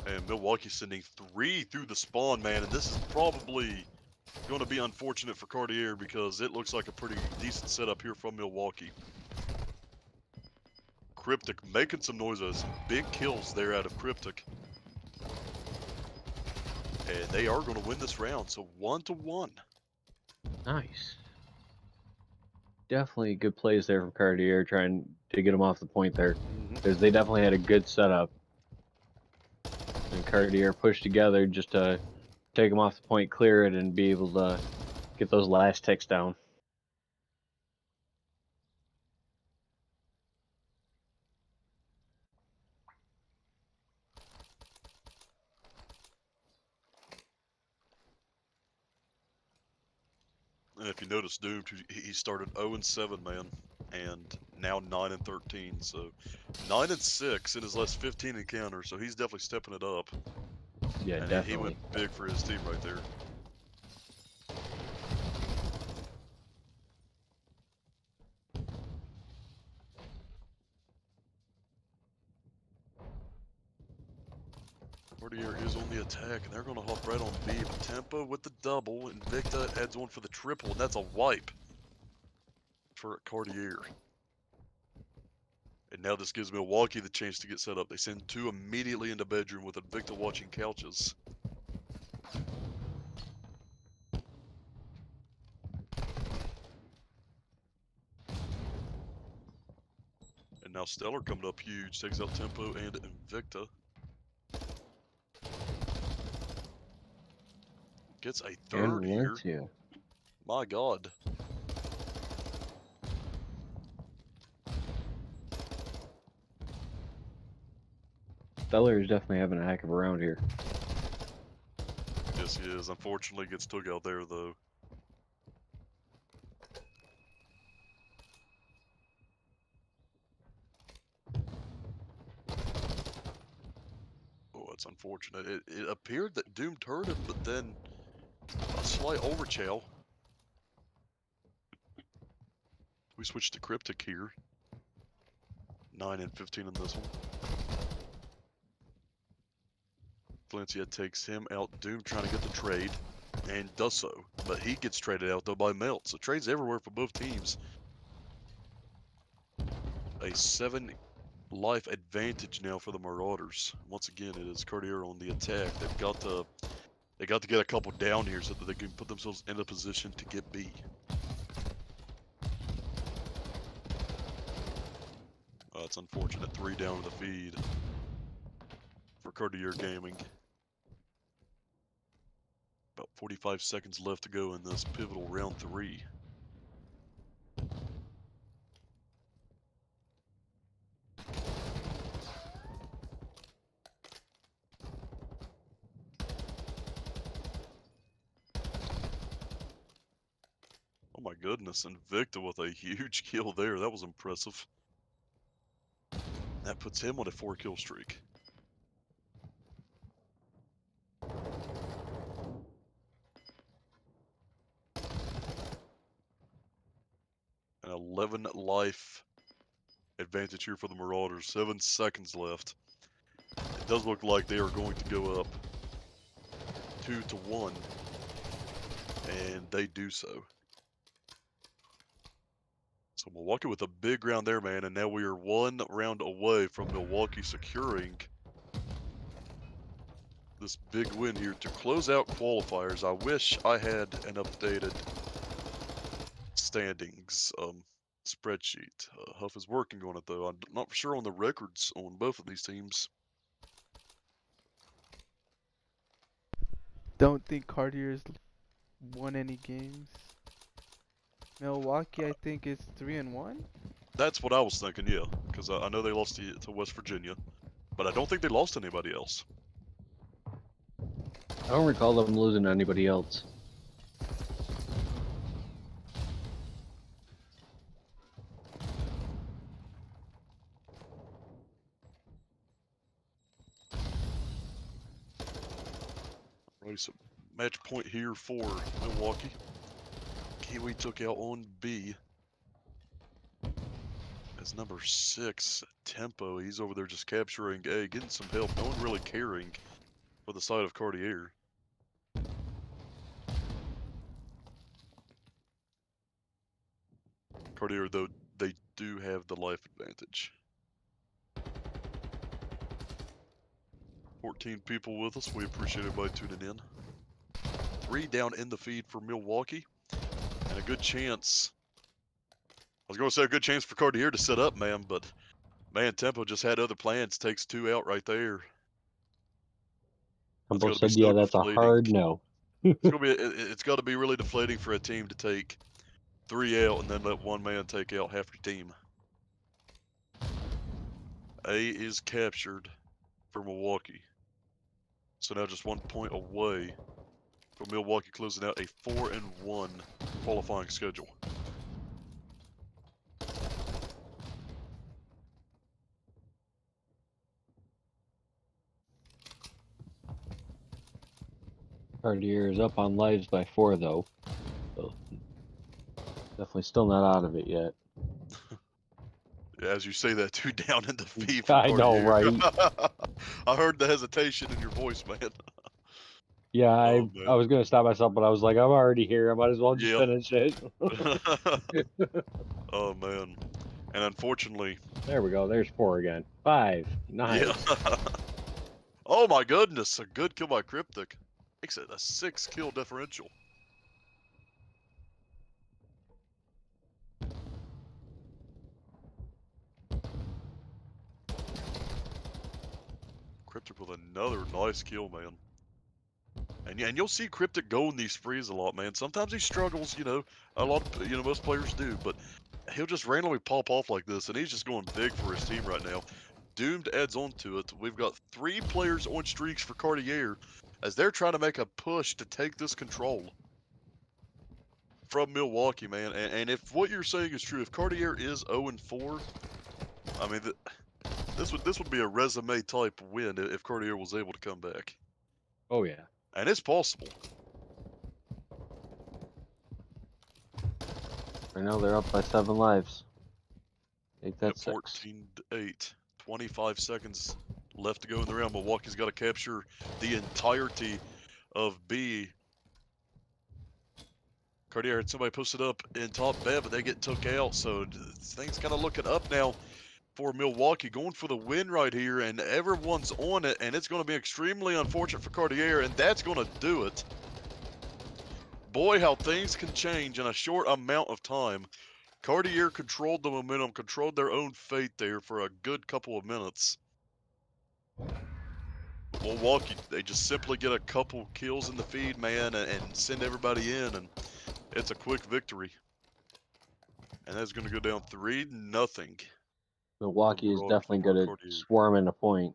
And Milwaukee sending 3 through the spawn, man. And this is probably going to be unfortunate for Cartier because it looks like a pretty decent setup here from Milwaukee. Cryptic making some noises. Some big kills there out of Cryptic. And they are going to win this round. So 1-1. Nice. Definitely good plays there from Cartier trying to get him off the point there. Because they definitely had a good setup. And Cartier pushed together just to take him off the point, clear it, and be able to get those last ticks down. And if you notice, Doomed, he started 0-7, man, and now 9-13. So 9-6 in his last 15 encounters. So he's definitely stepping it up. Yeah, And he definitely. went big for his team right there. Cartier is on the attack, and they're going to hop right on B. But Tempo with the double, Invicta adds one for the triple, and that's a wipe for Cartier. And now this gives Milwaukee the chance to get set up. They send 2 immediately into bedroom with Invicta watching couches. And now Stellar coming up huge, takes out Tempo and Invicta. Gets a And third here. Valencia. My God. Stellar is definitely having a heck of a round here. Yes, he is. Unfortunately, gets took out there, though. Oh, that's unfortunate. It appeared that Doomed heard him, but then a slight overchow. We switched to Cryptic here. 9-15 in this one. Valencia takes him out. Doom trying to get the trade, and does so. But he gets traded out, though, by Melt. So trades everywhere for both teams. A 7 life advantage now for the Marauders. Once again, it is Cartier on the attack. They've got to get a couple down here so that they can put themselves in a position to get B. It's unfortunate. 3 down in the feed for Cartier Gaming. About 45 seconds left to go in this pivotal round 3. Oh my goodness, Invicta with a huge kill there. That was impressive. That puts him on a 4-kill streak. An 11 life advantage here for the Marauders. 7 seconds left. It does look like they are going to go up 2-1, and they do so. So Milwaukee with a big round there, man, and now we are 1 round away from Milwaukee securing this big win here to close out qualifiers. I wish I had an updated standings spreadsheet. Huff is working on it, though. I'm not sure on the records on both of these teams. Don't think Cartier's won any games. Milwaukee, I think, is 3-1. That's what I was thinking, yeah, because I know they lost to West Virginia, but I don't think they lost to anybody else. I don't recall them losing to anybody else. Right, so match point here for Milwaukee. Kiwi took out on B. As number 6, Tempo, he's over there just capturing A, getting some help. No one really caring for the side of Cartier. Cartier, though, they do have the life advantage. 14 people with us. We appreciate everybody tuning in. 3 down in the feed for Milwaukee. And a good chance. I was going to say a good chance for Cartier to set up, man, but man, Tempo just had other plans. Takes 2 out right there. That's Tempo got to be said, so yeah, that's a deflating. hard no. It's got to be really deflating for a team to take 3 out and then let one man take out half your team. A is captured for Milwaukee. So now just 1 point away from Milwaukee closing out a 4-1 qualifying schedule. Cartier is up on lives by 4, though. So definitely still not out of it yet. As you say that, 2 down in the feed for I know, Cartier. right? I heard the hesitation in your voice, man. Yeah, Oh, I man. was gonna stop myself, but I was like, I'm already here. I might as well just Yeah. finish it. Oh, man. And unfortunately, There we go. There's 4 again. 5. Nice. yeah. Oh, my goodness. A good kill by Cryptic. Makes it a 6-kill differential. Cryptic with another nice kill, man. And you'll see Cryptic go in these sprees a lot, man. Sometimes he struggles, a lot, most players do, but he'll just randomly pop off like this, and he's just going big for his team right now. Doomed adds on to it. We've got 3 players on streaks for Cartier as they're trying to make a push to take this control from Milwaukee, man. And if what you're saying is true, if Cartier is 0-4, I mean, this would be a resume type win if Cartier was able to come back. Oh yeah. And it's possible. Right now they're up by 7 lives. Make that At 6. 14-8. 25 seconds left to go in the round. Milwaukee's got to capture the entirety of B. Cartier had somebody posted up in top bet, but they get took out. So things kind of looking up now for Milwaukee, going for the win right here, and everyone's on it, and it's going to be extremely unfortunate for Cartier, and that's going to do it. Boy, how things can change in a short amount of time. Cartier controlled the momentum, controlled their own fate there for a good couple of minutes. Milwaukee, they just simply get a couple kills in the feed, man, and send everybody in, and it's a quick victory. And that's going to go down 3-0. Milwaukee is definitely for good at Cartier. swarming a point.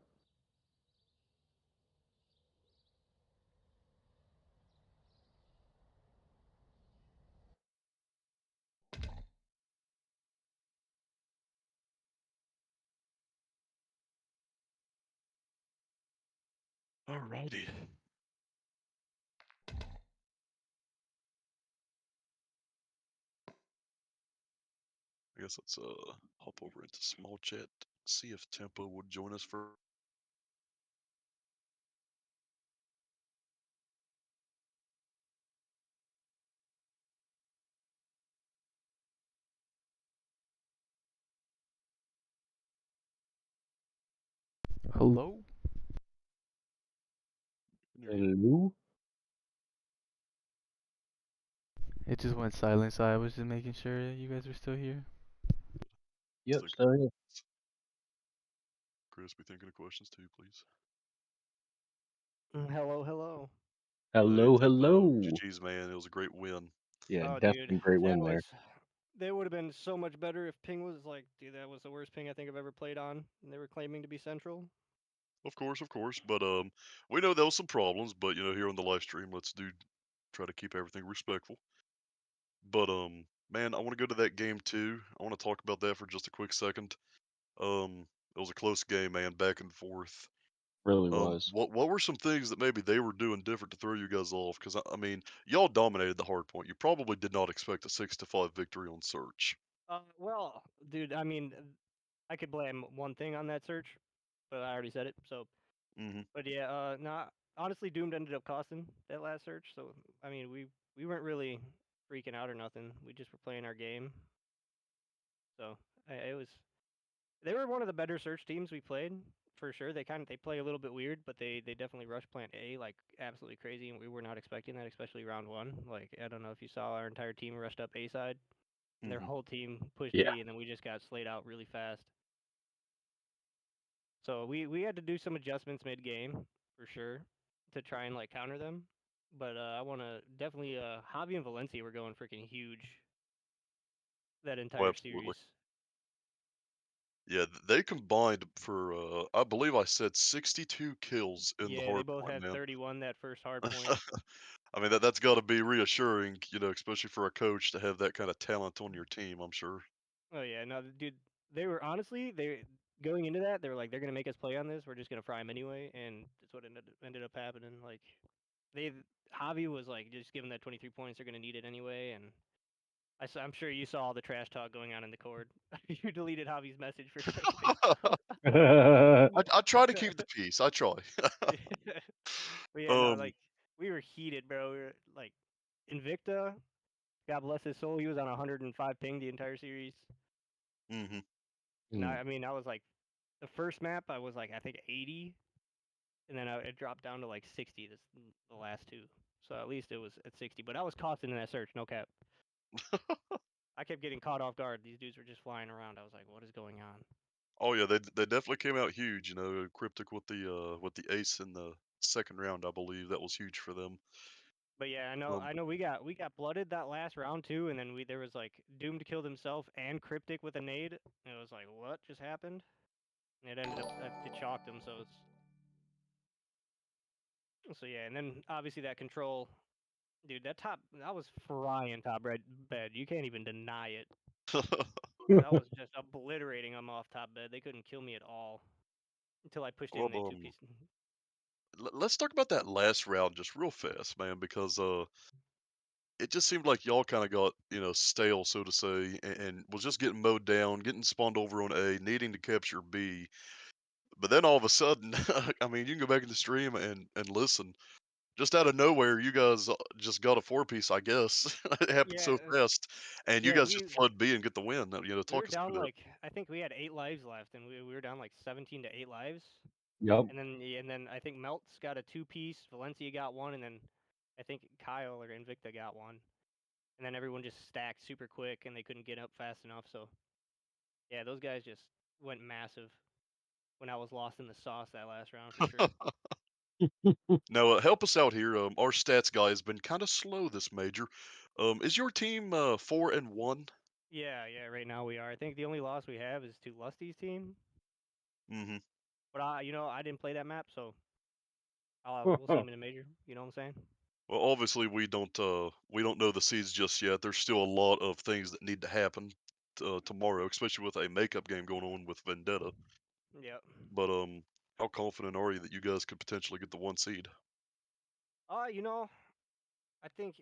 Alrighty. I guess let's hop over into small chat, see if Tempo would join us for. Hello? Hello? It just went silent, so I was just making sure that you guys were still here. Yep, Like, still here. Chris, be thinking of questions too, please. Hello, hello. Hey, Hello, Tempo. hello. GG's, man. It was a great win. Yeah, Oh, definitely dude, great that win there. was. They would have been so much better if ping was like, dude, that was the worst ping I think I've ever played on, and they were claiming to be central. Of course. But we know there was some problems, but here on the live stream, let's try to keep everything respectful. But man, I want to go to that game too. I want to talk about that for just a quick second. It was a close game, man, back and forth. Really was. What were some things that maybe they were doing different to throw you guys off? Because I mean, y'all dominated the hard point. You probably did not expect a 6-5 victory on Search. Well, dude, I mean, I could blame one thing on that search, but I already said it. So, Mm-hmm. but yeah, not honestly, Doomed ended up costing that last search. So, I mean, we weren't really freaking out or nothing. We just were playing our game. So, it was they were one of the better search teams we played for sure. They play a little bit weird, but they definitely rush plant A like absolutely crazy, and we were not expecting that, especially round one. Like I don't know if you saw our entire team rushed up A side, and their Mm-hmm. whole team pushed Yeah. B, and then we just got slayed out really fast. So we had to do some adjustments mid game for sure to try and like counter them. But I want to definitely Javi and Valencia were going freaking huge that Oh, entire absolutely. series. Yeah, they combined for I believe I said 62 kills in the Yeah, they hard both point, had man. 31 that first hard point. I mean that's got to be reassuring, especially for a coach to have that kind of talent on your team. I'm sure. Oh yeah, no, dude, they were honestly they going into that they were like they're gonna make us play on this. We're just gonna fry them anyway, and that's what ended up happening. Like they Javi was like just given that 23 points, they're gonna need it anyway, and I'm sure you saw all the trash talk going on in the cord. You deleted Javi's message for texting. I try to keep the peace. I try. But yeah, no, um. like we were heated, bro. We were like Invicta, God bless his soul, he was on 105 ping the entire series. Hmm. And Mm. I mean, I was like the first map I was like I think 80, and then it dropped down to like 60 the last two. So at least it was at 60, but I was costing in that search, no cap. I kept getting caught off guard. These dudes were just flying around. I was like, what is going on? Oh yeah, they definitely came out huge. Cryptic with the ace in the second round. I believe that was huge for them. But yeah, Um. I know we got blooded that last round too, and then there was like Doomed killed himself and Cryptic with a nade. And it was like, what just happened? And it ended up it chalked him, so yeah, and then obviously that control, dude, that was frying top red bed. You can't even deny it. That was just obliterating them off top bed. They couldn't kill me at all until I pushed in well, the two piece. let's talk about that last round just real fast, man, because it just seemed like y'all kind of got stale, so to say, and was just getting mowed down, getting spawned over on A, needing to capture B. But then all of a sudden, I mean, you can go back in the stream and listen. Just out of nowhere, you guys just got a four piece, I guess. It happened Yeah, so fast, and you yeah, guys just flood B and get the win. we were Talk us down through that. like I think we had 8 lives left, and we were down like 17 to 8 lives. Yep. And then I think Melt's got a two piece, Valencia got one, and then I think Kyle or Invicta got one. And then everyone just stacked super quick, and they couldn't get up fast enough. So yeah, those guys just went massive when I was lost in the sauce that last round for sure. Now, help us out here. Our stats guy has been kind of slow this major. Is your team 4-1? Yeah, right now we are. I think the only loss we have is to Lusty's team. Mm-hmm. But I didn't play that map, so we'll see him in a major. You know what I'm saying? Well, obviously we don't know the seeds just yet. There's still a lot of things that need to happen tomorrow, especially with a makeup game going on with Vendetta. Yep. But how confident are you that you guys could potentially get the one seed You know, I think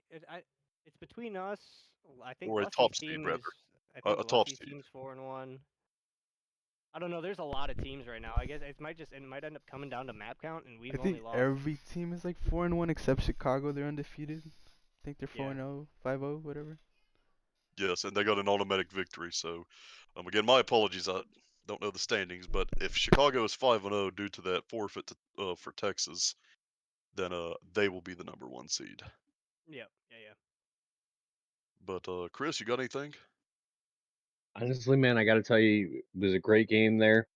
it's between us. I think or a Lusty's top seed team rather, is. I think a top Lusty's seed? team's 4-1. I don't know. There's a lot of teams right now. I guess it might end up coming down to map count, and I we've think only lost. every team is like 4-1 except Chicago. They're undefeated. I think they're Yeah. 4-0, 5-0, whatever. Yes, and they got an automatic victory. So, again, my apologies. I don't know the standings, but if Chicago is 5-0 due to that forfeit for Texas, then they will be the number one seed. Yep. Yeah. But Chris, you got anything? Honestly, man, I got to tell you, it was a great game there.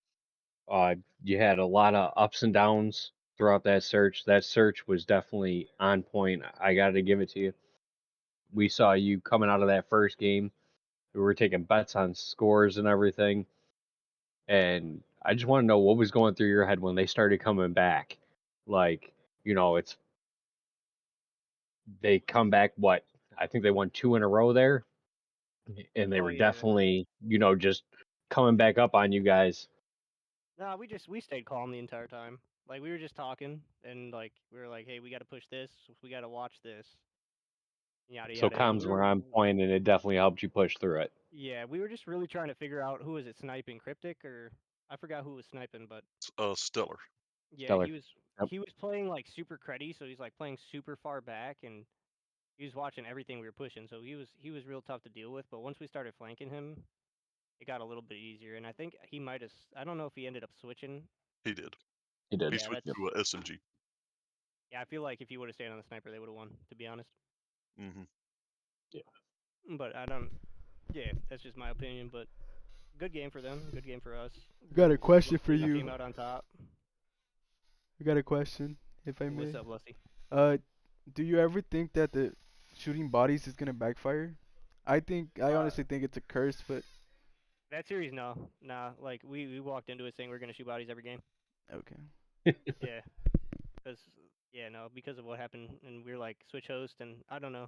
You had a lot of ups and downs throughout that search. That search was definitely on point. I got to give it to you. We saw you coming out of that first game. We were taking bets on scores and everything. And I just want to know what was going through your head when they started coming back. Like, it's they come back. What I think they won 2 in a row there, and they Oh were yeah. definitely, just coming back up on you guys. Nah, we stayed calm the entire time. Like we were just talking, and like we were like, hey, we got to push this. We got to watch this. Yada So yada. And comms we were were on point, and it definitely helped you push through it. Yeah, we were just really trying to figure out who was it sniping, Cryptic or I forgot who was sniping, but Stellar. yeah, Stellar. he was Yep. he was playing like super cruddy, so he's like playing super far back and he was watching everything we were pushing, so he was real tough to deal with. But once we started flanking him, it got a little bit easier. And I think he might have. I don't know if he ended up switching. He did. He did. He Yeah, switched that's. to a SMG. Yeah, I feel like if he would have stayed on the sniper, they would have won. To be honest, Mm-hmm. but I don't. Yeah, that's just my opinion. But good game for them. Good game for us. Got a question for We you. came out on top. I got a question, if I may. What's up, Lusty? Do you ever think that the shooting bodies is gonna backfire? I Uh, honestly think it's a curse, but That series, no, nah. Like we walked into it saying we're gonna shoot bodies every game. okay. Yeah, because because of what happened, and we're like switch host, and I don't know.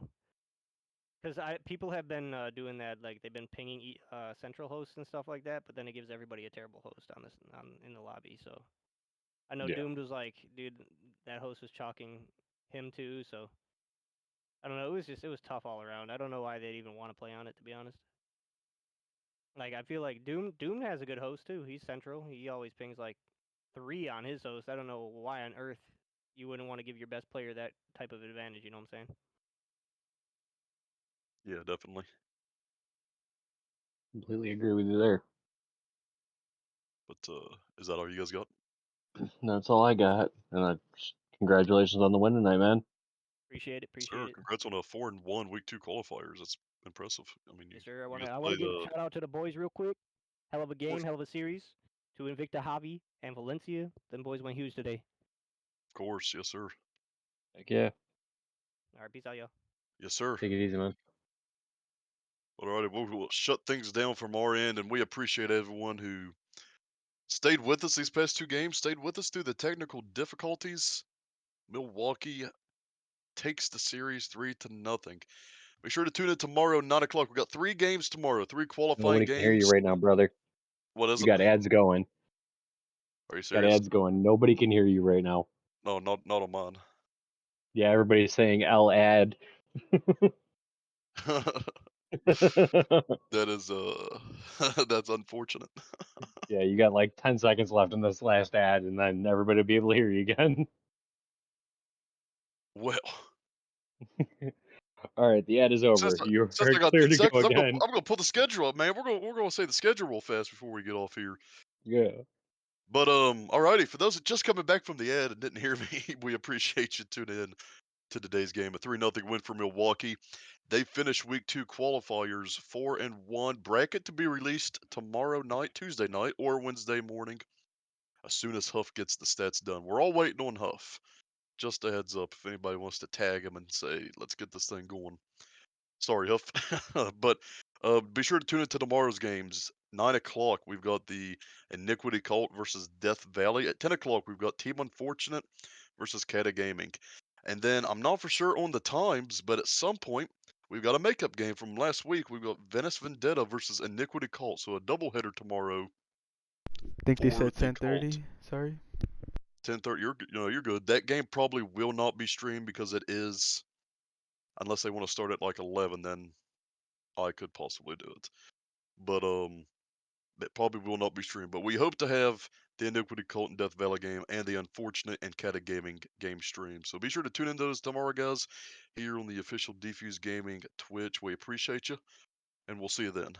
Because people have been doing that, like they've been pinging central hosts and stuff like that, but then it gives everybody a terrible host in the lobby. So I know Yeah. Doomed was like, dude, that host was chalking him too. So I don't know. It was tough all around. I don't know why they'd even want to play on it, to be honest. Like I feel like Doom has a good host too. He's central. He always pings like 3 on his host. I don't know why on earth you wouldn't want to give your best player that type of advantage. You know what I'm saying? Yeah, definitely. Completely agree with you there. But is that all you guys got? That's all I got. And congratulations on the win tonight, man. Appreciate it. Sir, Appreciate it. congrats on a 4-1 week 2 qualifiers. That's impressive. I mean, Yes, sir. you guys I wanna played. give a shout out to the boys real quick. Hell of a game, Course, hell of a series. To Invicta Javi and Valencia. Them boys went huge today. of course, yes, sir. Heck yeah. All right, peace out, y'all. Yes, sir. Take it easy, man. Alrighty, we'll shut things down from our end, and we appreciate everyone who stayed with us these past 2 games, stayed with us through the technical difficulties. Milwaukee takes the series 3-0. Be sure to tune in tomorrow, 9 o'clock. We got 3 games tomorrow, 3 qualifying Nobody can hear you games. right now, brother. What is You it? got ads going. Are you Got serious? ads going. Nobody can hear you right now. No, not on mine. Yeah, everybody's saying L ad. That is that's unfortunate. Yeah, you got like 10 seconds left in this last ad, and then everybody will be able to hear you again. Well, All right, the ad is over. since I, You since are I got clear 10 to go seconds, again. I'm gonna pull the schedule up, man. We're gonna say the schedule real fast before we get off here. Yeah. But alrighty, for those that just coming back from the ad and didn't hear me, we appreciate you tuning in to today's game. A 3-0 win for Milwaukee. They finished week 2 qualifiers 4-1. Bracket to be released tomorrow night, Tuesday night, or Wednesday morning, as soon as Huff gets the stats done. We're all waiting on Huff. Just a heads up if anybody wants to tag him and say, let's get this thing going. Sorry, Huff. But be sure to tune into tomorrow's games. 9 o'clock, we've got the Iniquity Cult versus Death Valley. At 10 o'clock, we've got Team Unfortunate versus Kata Gaming. And then I'm not for sure on the times, but at some point, we've got a makeup game from last week. We've got Venice Vendetta versus Iniquity Cult. So a doubleheader tomorrow Think they for said the Cult. 10:30. Sorry. 10:30. You're good. That game probably will not be streamed because it is, unless they want to start at like 11, then I could possibly do it. But that probably will not be streamed. But we hope to have the Iniquity Cult and Death Valley game and the Unfortunate and Kata Gaming game stream. So be sure to tune in those tomorrow, guys, here on the official Defuse Gaming Twitch. We appreciate you, and we'll see you then.